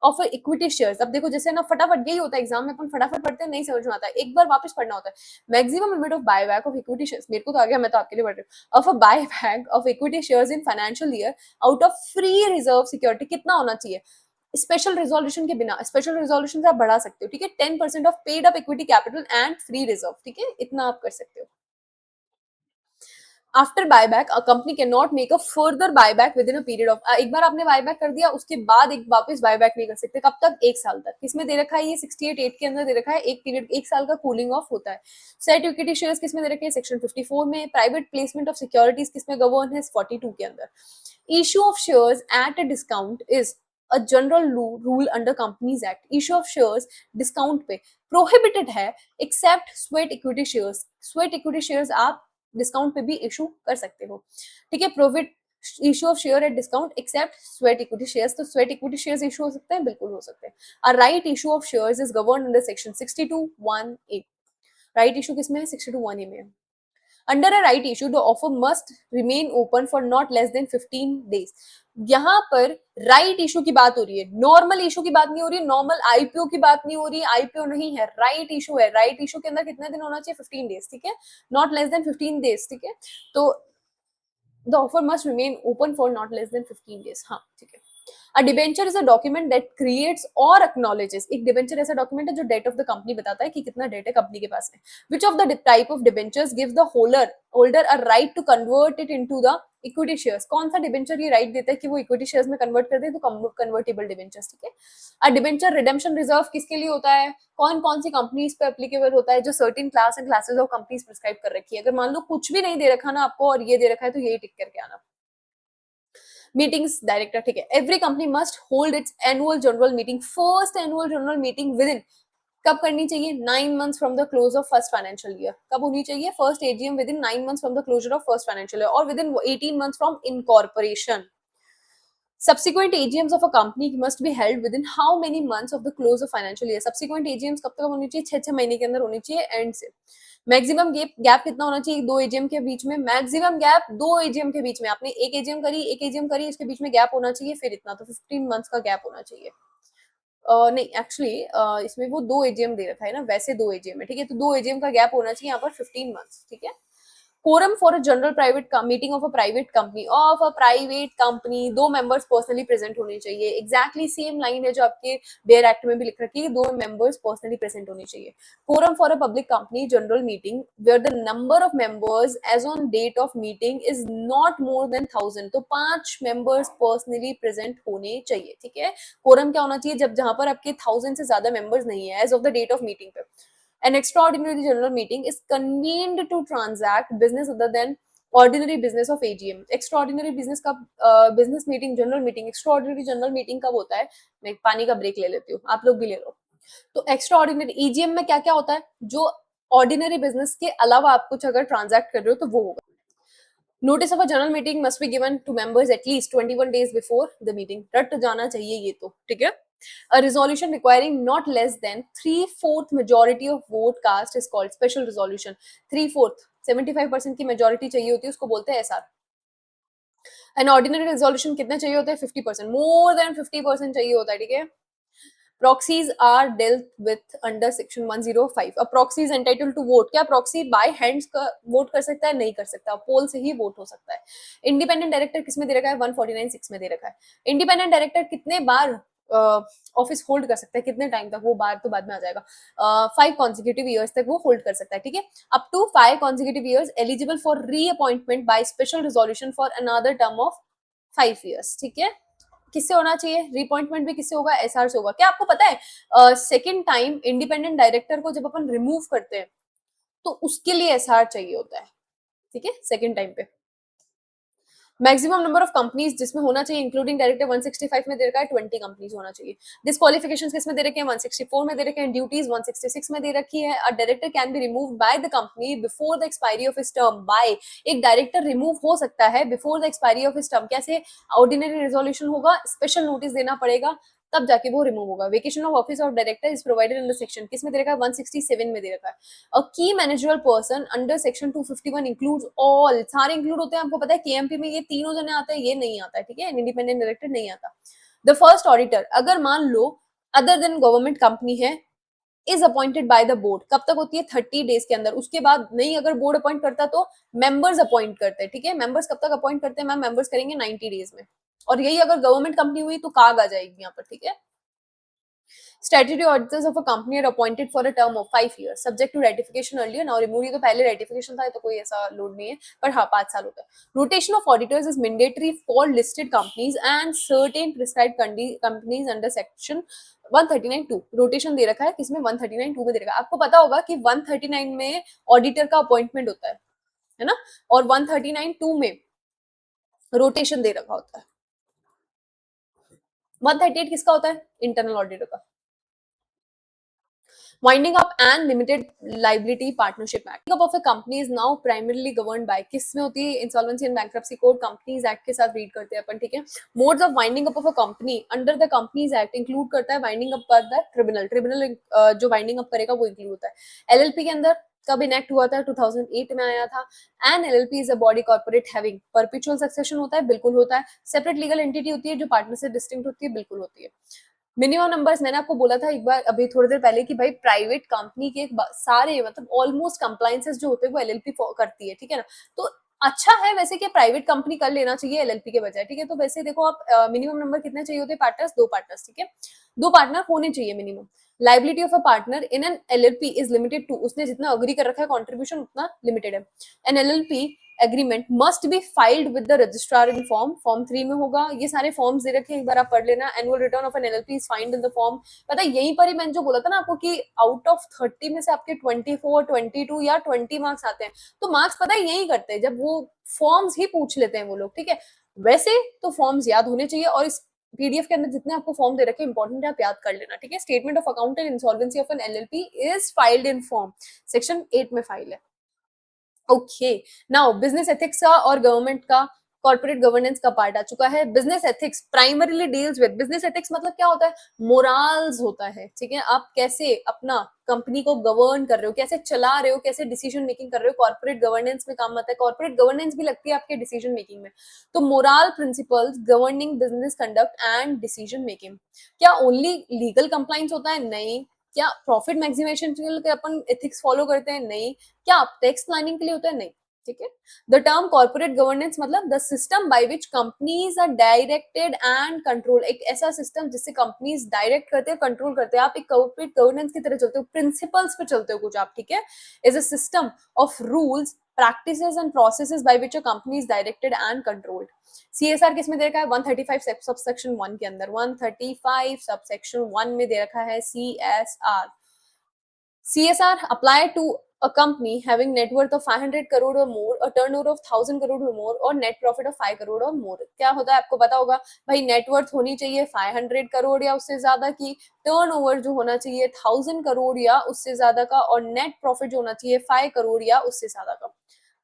of equity shares. अब देखो जैसे ना फटाफट यही होता है एग्जाम में, अपन फटाफट पढ़ते हैं, नहीं समझ में आता है, एक बार वापस पढ़ना होता है। Maximum limit of buyback of equity shares, मेरे को तो आ गया, मैं तो आपके लिए पढ़ रही हूँ। Of a buyback of equity shares in financial year out of free reserve security कितना होना चाहिए? स्पेशल रिजोल्यूशन के बिना, स्पेशल रिजोल्यूशन से आप बढ़ा सकते हो, ठीक है। 10% of paid up equity capital and free reserve, ठीक है, इतना आप कर सकते हो। After buyback a company can not make a further buyback with in a period of, एक बार आपने बायबैक कर दिया उसके बाद एक वापस बायबैक नहीं कर सकते। कब तक? 1 साल तक। किसमें दे रखा है ये? 68(8) के अंदर दे रखा है, एक पीरियड 1 साल का कूलिंग ऑफ होता है। सेट इक्विटी शेयर्स किसमें दे रखे हैं? सेक्शन 54 में। प्राइवेट प्लेसमेंट ऑफ सिक्योरिटीज किसमें गवर्न है? 42 के अंदर। Issue of shares at a discount is a general rule under companies act. Issue of shares discount पे प्रोहिबिटेड है except sweat equity shares. Sweat equity shares आप discount पे भी issue कर सकते हो, ठीक है। Prohibit issue of share at discount except sweat equity shares. तो स्वेट इक्विटी शेयर्स इशू हो सकते हैं, बिल्कुल हो सकते हैं। A right issue of shares is govern under section 62(1)(a। Right issue किसमें है? 62(1)(a) में। Under a right issue the offer must remain open for not less then 15 days. यहाँ पर राइट इशू की बात हो रही है, नॉर्मल इशू की बात नहीं हो रही है, नॉर्मल आईपीओ की बात नहीं हो रही है, आईपीओ नहीं है, राइट इशू है। राइट इशू के अंदर कितने दिन होना चाहिए? 15 डेज, ठीक है, नॉट लेस देन 15 डेज, ठीक है। तो the offer must remain open for not less than 15 days, हाँ ठीक है। A debenture is a document that creates or acknowledges, एक debenture ऐसा document है जो debt of the company बताता है कि कितना debt है कंपनी के पास में। Which of the type of debentures gives the holder a right to convert it into the equity shares? कौन सा debenture ये right देता है कि वो equity shares में convert कर दे? तो convertible debentures, ठीक है। A debenture redemption reserve किसके लिए होता है? कौन कौन सी कंपनीज पे एप्लीकेबल होता है? जो certain class and classes of companies prescribe कर रखी है। अगर मान लो कुछ भी नहीं दे रखा ना आपको और ये दे रखा है तो यही टिक करके आना। मीटिंग्स डायरेक्टर, ठीक है। Every company must hold its annual general meeting, first annual general meeting within, कब करनी चाहिए? 9 months from the close of first financial year. कब होनी चाहिए? First AGM within 9 months from the closure of first financial year और within 18 months from incorporation. Subsequent AGMs of a company must be held within how many months of the close of financial year? Subsequent AGMs कब तक होनी चाहिए? 6 महीने के अंदर होनी चाहिए एंड से। मैक्सिमम गैप कितना होना चाहिए? 2 AGM के बीच में। मैक्सिमम गैप 2 AGM के बीच में। आपने एक एजीएम करी, इसके बीच में गैप होना चाहिए फिर इतना, तो 15 months का गैप होना चाहिए। नहीं एक्चुअली इसमें वो 2 AGM दे रखा है ना, वैसे 2 AGM है, ठीक है। तो 2 AGM का गैप होना चाहिए यहाँ पर 15 months, ठीक है। quorum for a general private meeting of a private company 2 members personally present होने चाहिए। एग्जैक्टली सेम लाइन है जो आपके बेयर एक्ट में भी लिख रखी है, 2 members पर्सनली प्रेजेंट होने चाहिए। quorum for a public company general meeting where the number of members as on date of meeting is not more than 1000, तो 5 members पर्सनली प्रेजेंट होने चाहिए, ठीक है। quorum क्या होना चाहिए? जब जहां पर आपके 1000 से ज्यादा members नहीं है as of the date of meeting पे। An extraordinary general meeting is convened to transact business other than ordinary business of AGM. Extraordinary business का business meeting, general meeting, extraordinary general meeting कब होता है? मैं पानी का ब्रेक ले लेती हूँ, आप लोग भी ले लो। तो extraordinary EGM में क्या क्या होता है? जो ordinary business के अलावा आप कुछ अगर transact कर रहे हो तो वो होगा। Notice of a general meeting must be given to members at least 21 days before the meeting. रट जाना चाहिए ये तो, ठीक है। A resolution requiring not less than 3/4 majority of vote cast is called special resolution. 3/4 75% की majority चाहिए होती है, उसको बोलते हैं SR. An ordinary resolution कितने चाहिए होते हैं? 50%, more than 50% चाहिए होता है, ठीक है। Proxies are dealt with under section 105. A proxy is entitled to vote. क्या proxy by hands का वोट कर सकता है? नहीं कर सकता, पोल से ही वोट हो सकता है. इंडिपेंडेंट डायरेक्टर किसमें दे रखा है? 149(6) में दे रखा है. इंडिपेंडेंट डायरेक्टर कितने बार ऑफिस होल्ड कर सकता है, कितने टाइम तक, वो बार तो बाद में आ जाएगा. 5 consecutive years तक वो होल्ड कर सकता है. ठीक है, up to 5 consecutive years eligible for reappointment by special resolution for another term of 5 years. ठीक है, किससे होना चाहिए? रिअपॉइंटमेंट भी किससे होगा? एसआर से होगा. क्या आपको पता है सेकेंड टाइम इंडिपेंडेंट डायरेक्टर को जब अपन रिमूव करते हैं तो उसके लिए एसआर चाहिए होता है. ठीक है, सेकेंड टाइम पे. मैक्सिमम नंबर ऑफ कंपनीज जिसमें होना चाहिए इंक्लूडिंग डायरेक्टर 165 में दे रखा है 20 कंपनीज होना चाहिए. डिस्क्वालिफिकेशंस किसमें दे रखे हैं? 164 में दे रखे हैं. ड्यूटीज 166 में दे रखी है. A director can be removed by the company before the expiry of his term. By, एक डायरेक्टर रिमूव हो सकता है before the expiry of his term. कैसे? ऑर्डिनरी रिजोल्यूशन होगा, स्पेशल नोटिस देना पड़ेगा, तब जाके वो रिमूव होगा. Vacation of office of director is provided in the section, किसमें दे रखा है? 167 में दे रखा है. अ की managerial person under section 251 includes all, सारे इंक्लूड होते हैं. आपको पता है केएमपी में ये तीनों जने आते हैं, ये नहीं आता है. ठीक है, इंडिपेंडेंट डायरेक्टर नहीं आता. द फर्स्ट ऑडिटर, अगर मान लो अदर देन गवर्नमेंट कंपनी है, is appointed by the board. कब तक होती है? 30 डेज के अंदर. उसके बाद नहीं, अगर बोर्ड अपॉइंट करता तो मेंबर्स अपॉइंट करते हैं. ठीक है, मेंबर्स कब तक अपॉइंट करते हैं मैम? मेंबर्स करेंगे 90 डेज में. और यही अगर गवर्नमेंट कंपनी हुई तो काग आ जाएगी यहाँ पर. ठीक है, Statutory auditors of a company are appointed for a term of 5 years, subject to ratification earlier. Now removed, ये तो पहले ratification था, तो कोई ऐसा लोड नहीं है, पर हाँ 5 साल होता है. Rotation of auditors is mandatory for listed companies and certain prescribed companies under section 139(2). Rotation दे रखा है किसमें? 139(2) में दे रखा है. आपको पता होगा कि 139 में ऑडिटर का अपॉइंटमेंट होता है ना, और 139(2) में रोटेशन दे रखा होता है. 138 किसका होता है? इंटरनल ऑडिटर का. Winding up and limited liability partnership act. Winding up of a company is now primarily governed by, किसमें होती है? Insolvency and Bankruptcy Code Companies Act के साथ रीड करते हैं अपन. ठीक है, modes of winding up of a company under the Companies Act include करता है winding up पर द ट्रिब्यूनल. जो winding up करेगा वो include होता है. LLP के अंदर कब इनेक्ट हुआ था? 2008 में आया था. And LLP is a body corporate having perpetual succession होता है, बिल्कुल होता है. सेपरेट लीगल एंटिटी होती है जो पार्टनर से डिस्टिंक्ट होती है, बिल्कुल होती है. मिनिमम नंबर्स मैंने आपको बोला था एक बार अभी थोड़ी देर पहले कि भाई प्राइवेट कंपनी के सारे मतलब ऑलमोस्ट कंप्लायंसेस जो होते हैं वो एलएलपी करती है. ठीक है ना, तो अच्छा है वैसे कि प्राइवेट कंपनी कर लेना चाहिए एलएलपी के बजाय. ठीक है, तो वैसे देखो आप मिनिमम नंबर कितने चाहिए होते हैं? Partners, 2 partners. ठीक है, 2 पार्टनर होने चाहिए minimum. Liability of a partner in an LLP is limited to, उसने जितना अग्री कर रखा है कंट्रीब्यूशन उतना लिमिटेड है. An LLP agreement must be filed with the registrar in form 3 में होगा. ये सारे फॉर्म्स दे रखे हैं, एक बार आप पढ़ लेना. Annual return of an LLP is find in the form. पता है यहीं पर ही मैंने जो बोला था ना आपको कि आउट ऑफ 30 में से आपके 24, 22 या 20 मार्क्स आते हैं, तो मार्क्स पता है यही करते हैं जब वो फॉर्म्स ही पूछ लेते हैं वो लोग. ठीक है, वैसे तो फॉर्म्स याद होने चाहिए और इस पीडीएफ के अंदर जितने आपको फॉर्म दे रखे हैं इंपॉर्टेंट है, आप याद कर लेना. ठीक है, statement of account and insolvency of an LLP is filed in form, section 8 में फाइल है. ओके, नाउ बिजनेस एथिक्स का और गवर्नमेंट का कॉर्पोरेट गवर्नेंस का पार्ट आ चुका है. Business ethics primarily deals with, business ethics मतलब क्या होता है? मोरल्स होता है. ठीक है, आप कैसे अपना कंपनी को गवर्न कर रहे हो, कैसे चला रहे हो, कैसे डिसीजन मेकिंग कर रहे हो, कॉर्पोरेट गवर्नेंस में काम आता है. कॉर्पोरेट गवर्नेंस भी लगती है आपके डिसीजन मेकिंग में. तो moral principles governing business conduct and decision making. क्या ओनली लीगल कंप्लाइंस होता है? नहीं. क्या प्रॉफिट मैक्सिमेशन के लिए अपन एथिक्स फॉलो करते हैं? नहीं. क्या टैक्स प्लानिंग के लिए होता है? नहीं. ठीक है, द टर्म कॉर्पोरेट गवर्नेंस मतलब the system by which companies are directed and control. एक ऐसा सिस्टम जिससे कंपनीज डायरेक्ट करते हैं, कंट्रोल करते हैं. आप एक कॉर्पोरेट गवर्नेंस की तरह चलते हो, प्रिंसिपल्स पे चलते हो कुछ आप. ठीक है, is a system of rules, practices and processes by which a company is directed and controlled. CSR किसमें दे रखा है? 135 सबसेक्शन 1 के अंदर. 135 सबसेक्शन 1 में दे रखा है CSR. CSR apply to a company having net worth of 500 crore or more, a turnover of 1000 crore or more, और net profit of 5 crore or more. क्या होता है आपको पता होगा भाई? नेटवर्थ होनी चाहिए 500 करोड़ या उससे ज्यादा की, टर्नओवर जो होना चाहिए 1000 करोड़ या उससे ज्यादा का, और नेट प्रॉफिट जो होना चाहिए 5 करोड़ या उससे ज्यादा का.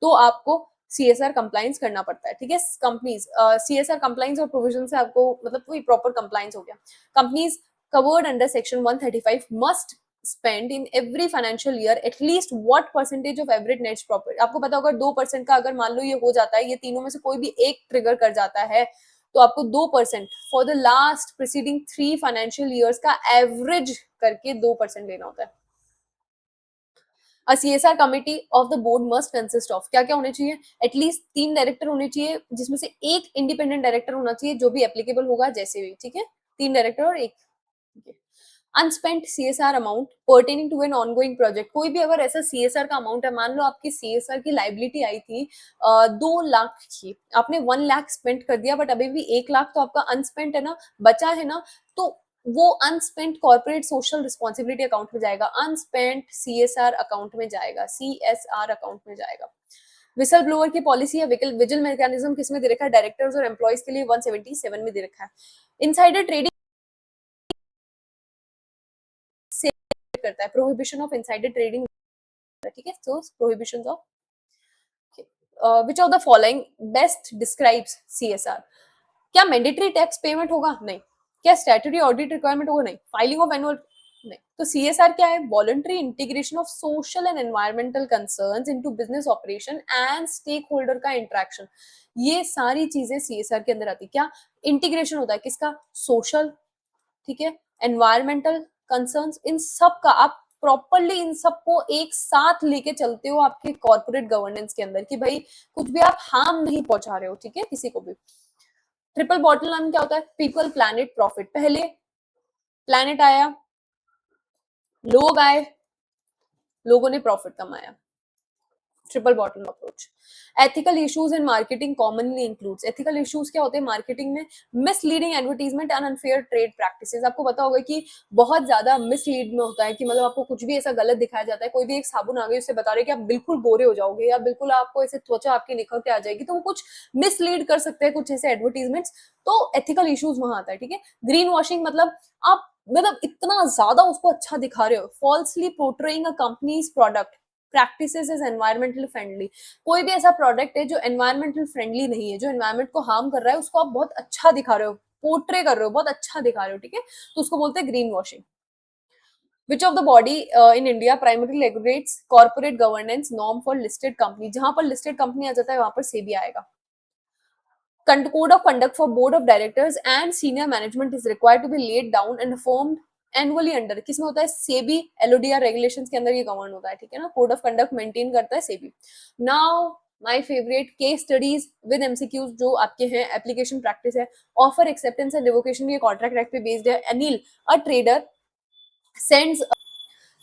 तो आपको सीएसआर कंप्लाइंस करना पड़ता है. ठीक है, कंपनीज सीएसआर कंप्लाइंस और प्रोविजन से आपको मतलब कोई प्रॉपर कंप्लाइंस हो गया. Companies covered under section 135 must spend in every financial year at least what percentage of average net profit. आपको पता होगा 2% का अगर मान लो ये हो जाता है, ये तीनों में से कोई भी एक ट्रिगर कर जाता है तो आपको 2% for the last preceding 3 financial years का एवरेज करके 2% लेना होता है। A CSR committee of the board must consist of, क्या क्या होने चाहिए, एटलीस्ट 3 डायरेक्टर होने चाहिए, जिसमें से एक इंडिपेंडेंट डायरेक्टर होना चाहिए जो भी एप्लीकेबल होगा जैसे भी, ठीक है, 3 डायरेक्टर और एक, ठीक है। Unspent CSR amount pertaining to an ongoing project, कोई भी अगर ऐसा सीएसआर का अमाउंट है, मान लो आपकी सीएसआर की लाइबिलिटी आई थी 2 लाख की, आपने 1 लाख स्पेंड कर दिया, बट अभी भी 1 लाख तो आपका अनस्पेंट है ना, बचा है ना, तो वो अनस्पेंट कॉर्पोरेट सोशल रिस्पॉन्सिबिलिटी अकाउंट में जाएगा, अनस्पेंट सीएसआर अकाउंट में जाएगा, सीएसआर अकाउंट में जाएगा। विसल ब्लोअर की पॉलिसी या विजिल मैकेनिज्म किसमें दे रखा है, डायरेक्टर्स और एम्प्लॉयज के लिए 177 में दे रखा है। इनसाइडर ट्रेडिंग करता है, प्रोहिबिशन ऑफ इनसाइडर ट्रेडिंग, ठीक है, so prohibitions of, which of the following best describes CSR, क्या मैंडेटरी टैक्स पेमेंट होगा, नहीं, क्या स्टैट्यूटरी ऑडिट रिक्वायरमेंट होगा, नहीं, फाइलिंग ऑफ एनुअल, नहीं, तो सीएसआर क्या है, voluntary integration of social and environmental concerns into business operation and stakeholder का इंटरेक्शन, ये सारी चीजें सीएसआर के अंदर आती, क्या इंटीग्रेशन होता है किसका, सोशल, ठीक है, एनवायरमेंटल कंसर्न्स, इन सब का आप प्रॉपरली इन सबको एक साथ लेके चलते हो आपके कॉर्पोरेट गवर्नेंस के अंदर, कि भाई कुछ भी आप हार्म नहीं पहुंचा रहे हो, ठीक है, किसी को भी। ट्रिपल बॉटम लाइन क्या होता है, पीपल प्लैनेट प्रॉफिट, पहले प्लैनेट आया, लोग आए, लोगों ने प्रॉफिट कमाया, triple bottom approach. Ethical issues in marketing commonly includes, ethical issues क्या होते हैं मार्केटिंग में, misleading advertisement and unfair trade practices, आपको पता होगा कि बहुत ज्यादा मिसलीड में होता है, कि मतलब आपको कुछ भी ऐसा गलत दिखाया जाता है, कोई भी एक साबुन आ गई उससे बता रहे कि आप बिल्कुल गोरे हो जाओगे या बिल्कुल आपको ऐसे त्वचा आपकी निखर के आ जाएगी, तो वो कुछ मिसलीड कर सकते हैं कुछ ऐसे एडवर्टीजमेंट्स, तो एथिकल इश्यूज वहां आता है, ठीक है। ग्रीन वॉशिंग मतलब आप मतलब इतना ज्यादा उसको अच्छा दिखा रहे हो, falsely portraying a companies product practices is environmental friendly, कोई भी ऐसा प्रोडक्ट है जो एनवायरमेंटल फ्रेंडली नहीं है, जो एनवायरमेंट को हार्म कर रहा है, उसको आप बहुत अच्छा दिखा रहे हो, पोर्ट्रे कर रहे हो, बहुत अच्छा दिखा रहे हो, ठीक है, तो उसको बोलते हैं green washing. Which of the body in India primarily regulates corporate governance norm for listed company, जहां पर लिस्टेड कंपनी आ जाता है वहां पर सेबी आएगा। Code of conduct for board of directors and senior management is required to be laid down and formed annually under, किसमें होता है, सेबी एलओडीआर रेगुलेशंस के अंदर ये गवर्न होता है, ठीक है ना, कोड ऑफ कंडक्ट मेंटेन करता है SEBI. Now my favourite case studies with MCQs जो आपके हैं, एप्लीकेशन प्रैक्टिस है, ऑफर एक्सेप्टेंस एंड रिवोकेशन, ये कॉन्ट्रैक्ट एक्ट पे बेस्ड है। Anil a trader sends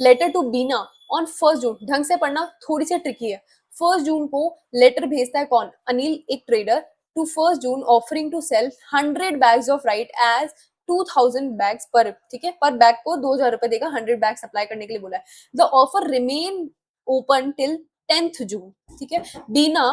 letter to Bina on 1 June, ढंग से पढ़ना, थोड़ी सी ट्रिकी है, 1 जून को लेटर भेजता है कौन, अनिल एक trader, to 1 June offering to sell 100 bags of right as 2000 bags पर, ठीक है, पर बैग को 2000 रुपए देगा, 100 बैग सप्लाई करने के लिए बोला है। The offer remain open till 10th जून, ठीक है, बीना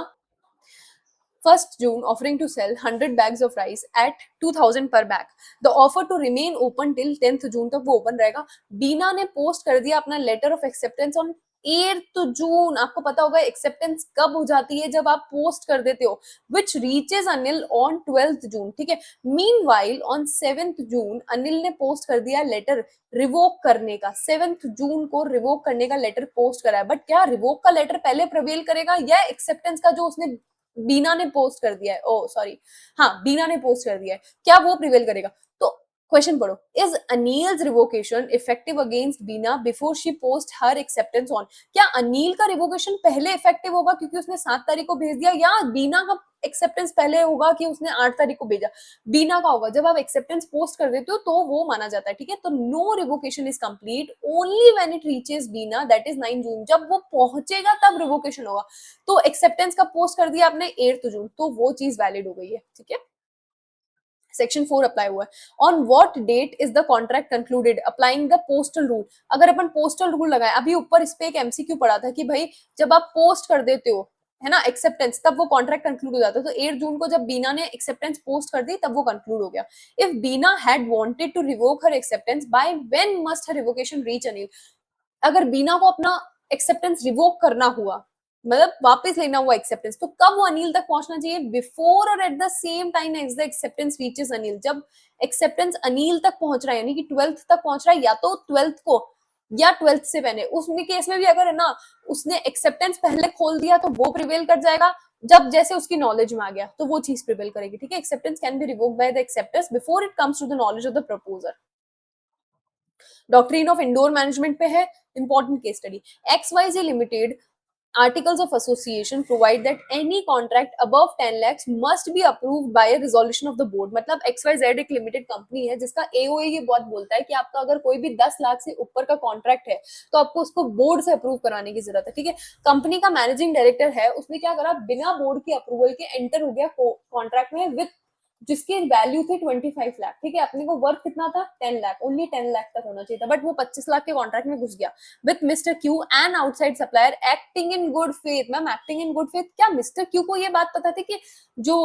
1 June offering to sell 100 bags of rice at 2000 per bag. The offer to remain open till 10th June तक वो ओपन रहेगा। बीना ने पोस्ट कर दिया अपना letter of acceptance on 8th June, आपको पता होगा एक्सेप्टेंस कब हो जाती है, जब आप पोस्ट कर देते हो, विच रीचेज अनिल ऑन 12th जून, ठीक है। मीन वाइल ऑन 7th जून अनिल ने पोस्ट कर दिया लेटर रिवोक करने का, 7th जून को रिवोक करने का लेटर पोस्ट करा है, बट क्या रिवोक का लेटर पहले प्रवेल करेगा या एक्सेप्टेंस का जो उसने बीना ने पोस्ट कर दिया है, ओ सॉरी, हाँ बीना ने पोस्ट कर दिया है, क्या वो प्रिवेल करेगा। तो क्वेश्चन पढ़ो, is Anil's revocation effective against Bina before she post her acceptance on, क्या अनिल का रिवोकेशन पहले इफेक्टिव होगा क्योंकि उसने 7 तारीख को भेज दिया, या बीना का एक्सेप्टेंस पहले होगा कि उसने 8 तारीख को भेजा, बीना का होगा, जब आप एक्सेप्टेंस पोस्ट कर देते हो तो वो माना जाता है, ठीक है। तो no revocation is complete only when it reaches Bina, that is 9 June, जब वो पहुंचेगा तब रिवोकेशन होगा। तो एक्सेप्टेंस का पोस्ट कर दिया आपने 8 जून, तो वो चीज वैलिड हो गई है, ठीक है। सेक्शन 4 अप्लाई हुआ है। On what date is the contract concluded applying the postal rule, अगर अपन पोस्टल रूल लगाए, अभी ऊपर इस पे एक एमसीक्यू पढ़ा था कि भाई जब आप पोस्ट कर देते हो है ना एक्सेप्टेंस, तब वो कॉन्ट्रैक्ट कंक्लूड हो जाता है, तो 8 जून को जब बीना ने एक्सेप्टेंस पोस्ट कर दी तब वो कंक्लूड हो गया। If Bina had wanted to revoke her acceptance by when must her revocation reach Anil, अगर बीना को अपना एक्सेप्टेंस रिवोक करना हुआ, मतलब वापस लेना हुआ एक्सेप्टेंस, तो कब वो अनिल तक पहुंचना चाहिए, बिफोर और at the same time as the acceptance reaches Anil, जब एक्सेप्टेंस अनिल तक पहुंच रहा है, यानी कि 12th तक पहुंच रहा है, या तो 12th को या 12th से पहले, उसमें केस में भी अगर है ना उसने एक्सेप्टेंस पहले खोल दिया तो वो प्रिवेल कर जाएगा, जब जैसे उसकी नॉलेज में आ गया तो वो चीज प्रिवेल करेगी, ठीक है। Acceptance can be revoked by the acceptors before it comes to the knowledge of the proposer. Doctrine of indoor management पे है important case study. XYZ limited articles of association provide that any contract above 10 lakhs must be approved by a resolution of the board। मतलब XYZ एक limited company है जिसका AOA ये बहुत बोलता है कि आपका अगर कोई भी 10 लाख से ऊपर का कॉन्ट्रैक्ट है तो आपको उसको बोर्ड से अप्रूव कराने की जरूरत है, ठीक है। कंपनी का मैनेजिंग डायरेक्टर है, उसने क्या करा, बिना बोर्ड की अप्रूवल के एंटर हो गया कॉन्ट्रैक्ट में विद जिसकी वैल्यू थी 25 लाख, ठीक है। अपने को वर्थ कितना था, 10 लाख, ओनली 10 लाख तक होना चाहिए था, बट वो 25 लाख के कॉन्ट्रैक्ट में घुस गया with mister Q and outside supplier acting in good faith. Ma'am acting in good faith, क्या मिस्टर क्यू को ये बात पता थी कि जो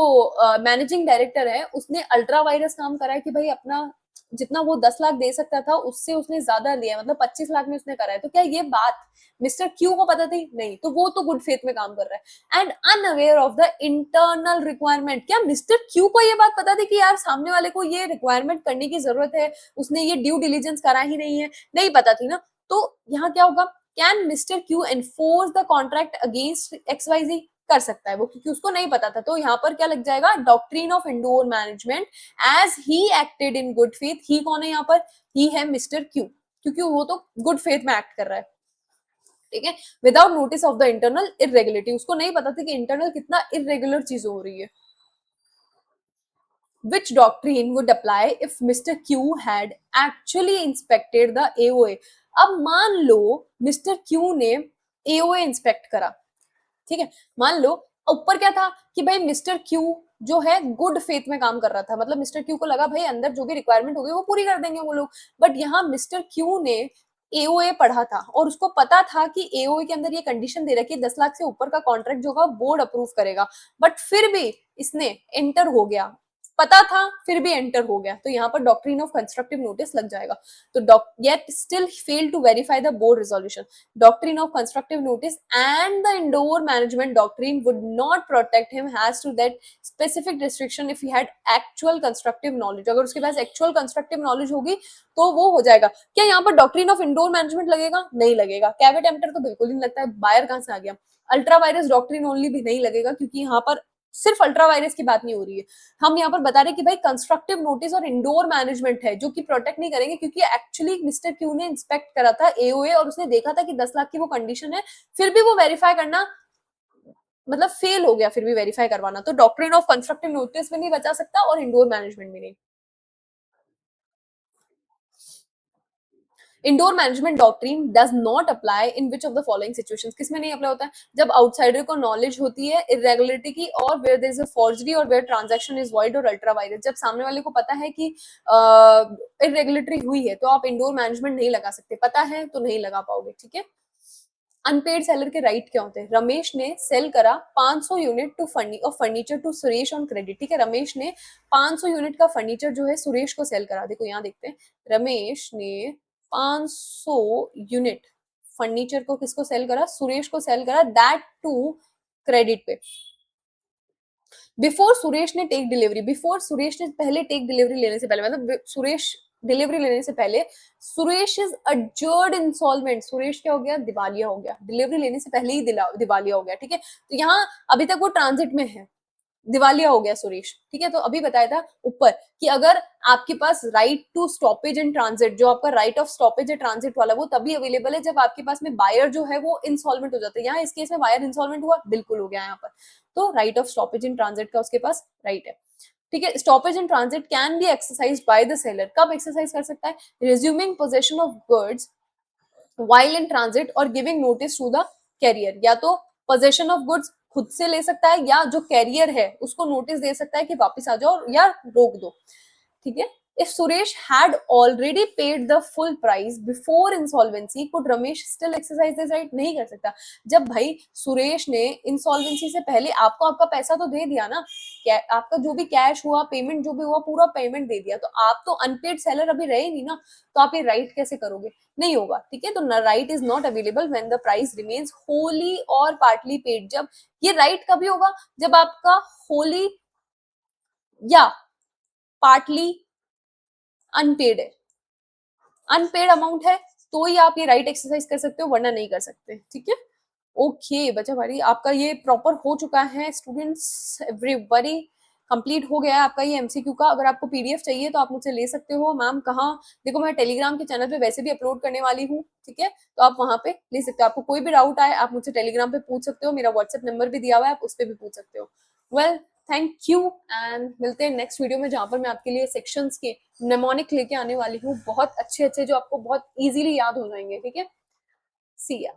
मैनेजिंग डायरेक्टर है उसने अल्ट्रा वायरस काम करा है कि भाई अपना जितना वो 10 लाख दे सकता था उससे उसने ज्यादा लिया, मतलब 25 लाख में उसने करा है, तो क्या ये बात मिस्टर क्यू को पता थी? नहीं, तो वो तो गुड फेथ में काम कर रहा है and unaware of the internal requirement. क्या मिस्टर क्यू को ये बात पता थी कि यार सामने वाले को ये रिक्वायरमेंट करने की जरूरत है, उसने ये ड्यू डिलीजेंस करा ही नहीं है? नहीं पता थी ना। तो यहाँ क्या होगा, can mister Q enforce the contract against XYZ? कर सकता है वो, क्योंकि उसको नहीं पता था। तो यहाँ पर क्या लग जाएगा, doctrine of indoor management as he acted in good faith. He कौन है यहाँ पर, ही है मिस्टर क्यू, क्योंकि वो तो गुड फेथ में एक्ट कर रहा है, ठीक है। Without notice of the internal irregularity, उसको नहीं पता था कि इंटरनल कितना इरेगुलर चीज हो रही है। Which doctrine would apply if Mr. Q had actually inspected the AOA? अब मान लो मिस्टर क्यू ने AOA इंस्पेक्ट करा, ठीक है। मान लो ऊपर क्या था कि भाई मिस्टर क्यू जो है गुड फेथ में काम कर रहा था, मतलब मिस्टर क्यू को लगा भाई अंदर जो भी रिक्वायरमेंट होगी वो पूरी कर देंगे वो लोग। बट यहाँ मिस्टर क्यू ने एओए पढ़ा था और उसको पता था कि एओए के अंदर ये कंडीशन दे रखी है 10 लाख से ऊपर का कॉन्ट्रैक्ट जो होगा बोर्ड अप्रूव करेगा, बट फिर भी इसने एंटर हो गया, पता था फिर भी एंटर हो गया, तो यहाँ पर डॉक्ट्रिन ऑफ कंस्ट्रक्टिव नोटिस लग जाएगा। तो yet still fail to verify the board resolution. Doctrine of constructive notice and the indoor management doctrine would not protect him as to that specific restriction if he had actual constructive knowledge। अगर उसके पास actual constructive knowledge होगी तो वो हो जाएगा। क्या यहाँ पर डॉक्ट्रिन ऑफ इंडोर मैनेजमेंट लगेगा? नहीं लगेगा। कैवेट एम्प्टर तो बिल्कुल नहीं लगता है, बायर कहां से आ गया। अल्ट्रा वायरस डॉक्ट्रिन ओनली भी नहीं लगेगा, क्योंकि यहाँ पर सिर्फ अल्ट्रा वायरस की बात नहीं हो रही है, हम यहाँ पर बता रहे हैं कि भाई कंस्ट्रक्टिव नोटिस और इंडोर मैनेजमेंट है जो कि प्रोटेक्ट नहीं करेंगे, क्योंकि एक्चुअली मिस्टर क्यू ने इंस्पेक्ट करा था एओए और उसने देखा था कि 10 लाख की वो कंडीशन है, फिर भी वो वेरीफाई करना मतलब फेल हो गया, फिर भी वेरीफाई करवाना। तो डॉक्ट्रिन ऑफ कंस्ट्रक्टिव नोटिस में नहीं बचा सकता और इंडोर मैनेजमेंट में नहीं। Indoor management doctrine does not apply in which of the following situations. किसमें नहीं अप्लाई होता है? जब आउटसाइडर को नॉलेज होती है इरेगुलरिटी की, और where there is a forgery, और वेयर ट्रांजैक्शन इज वॉइड और अल्ट्रा वायरस। जब सामने वाले को पता है कि इरेगुलरिटी हुई है तो आप इंडोर मैनेजमेंट नहीं लगा सकते, पता है तो नहीं लगा पाओगे, ठीक है। अनपेड सेलर के राइट क्या होते हैं? रमेश ने सेल करा 500 unit to furniture to Suresh on credit, ठीक है। रमेश ने 500 यूनिट का फर्नीचर जो है सुरेश को सेल करा। देखो यहाँ देखते हैं, रमेश ने 500 यूनिट फर्नीचर को किसको सेल करा? सुरेश को सेल करा, दैट टू क्रेडिट पे। बिफोर सुरेश ने टेक डिलीवरी, बिफोर सुरेश ने पहले टेक डिलीवरी लेने से पहले, मतलब सुरेश डिलीवरी लेने से पहले, सुरेश इज अजर्ड इंसॉल्वेंट, सुरेश क्या हो गया? दिवालिया हो गया, डिलीवरी लेने से पहले ही दिवालिया हो गया, ठीक है। तो यहाँ अभी तक वो ट्रांजिट में है, दिवालिया हो गया सुरेश, ठीक है। तो अभी बताया था ऊपर कि अगर आपके पास right to stoppage in transit, जो आपका राइट ऑफ स्टॉपेज है ट्रांजिट वाला, वो तभी अवेलेबल है जब आपके पास में बायर जो है वो इंसॉल्वेंट हो जाता है। यहाँ इस केस में बायर इंसॉल्वेंट हुआ, बिल्कुल हो गया यहाँ पर। तो right of stoppage in transit का उसके पास राइट है, ठीक है। Stoppage in transit can be exercise by the seller, कब एक्सरसाइज कर सकता है? Resuming possession of goods while in transit और giving notice to the carrier. या तो पोजेशन ऑफ गुड्स खुद से ले सकता है, या जो कैरियर है उसको नोटिस दे सकता है कि वापस आ जाओ या रोक दो, ठीक है। If Suresh had already paid the full price before insolvency, could Ramesh still exercise this right? नहीं कर सकता। जब भाई सुरेश ने इंसॉल्वेंसी से पहले आपको आपका पैसा तो दे दिया ना, आपका जो भी कैश हुआ, पेमेंट जो भी हुआ, पूरा पेमेंट दे दिया, तो आप तो अनपेड सेलर अभी रहे नहीं ना, तो आप ये राइट कैसे करोगे? नहीं होगा, ठीक है। तो right is not available when the price remains Holi और पार्टली पेड। जब ये राइट कभी होगा? जब आपका होली या पार्टली अनपेड है, अनपेड अमाउंट है तो ही आप ये राइट एक्सरसाइज कर सकते हो, वरना नहीं कर सकते, ठीक है। ओके बच्चा भाई, आपका ये प्रॉपर हो चुका है स्टूडेंट्स, एवरीबॉडी कंप्लीट हो गया है आपका ये एमसीक्यू का। अगर आपको पीडीएफ चाहिए तो आप मुझसे ले सकते हो। मैम कहाँ, देखो मैं टेलीग्राम के चैनल पे वैसे भी अपलोड करने वाली हूँ, ठीक है, तो आप वहां पे ले सकते हो। आपको कोई भी डाउट आए आप मुझसे टेलीग्राम पे पूछ सकते हो, मेरा व्हाट्सएप नंबर भी दिया हुआ है, आप उस पर भी पूछ सकते हो। वेल, थैंक यू, एंड मिलते हैं नेक्स्ट वीडियो में, जहां पर मैं आपके लिए सेक्शंस के नेमोनिक लेके आने वाली हूँ, बहुत अच्छे अच्छे जो आपको बहुत इजीली याद हो जाएंगे, ठीक है। सी या।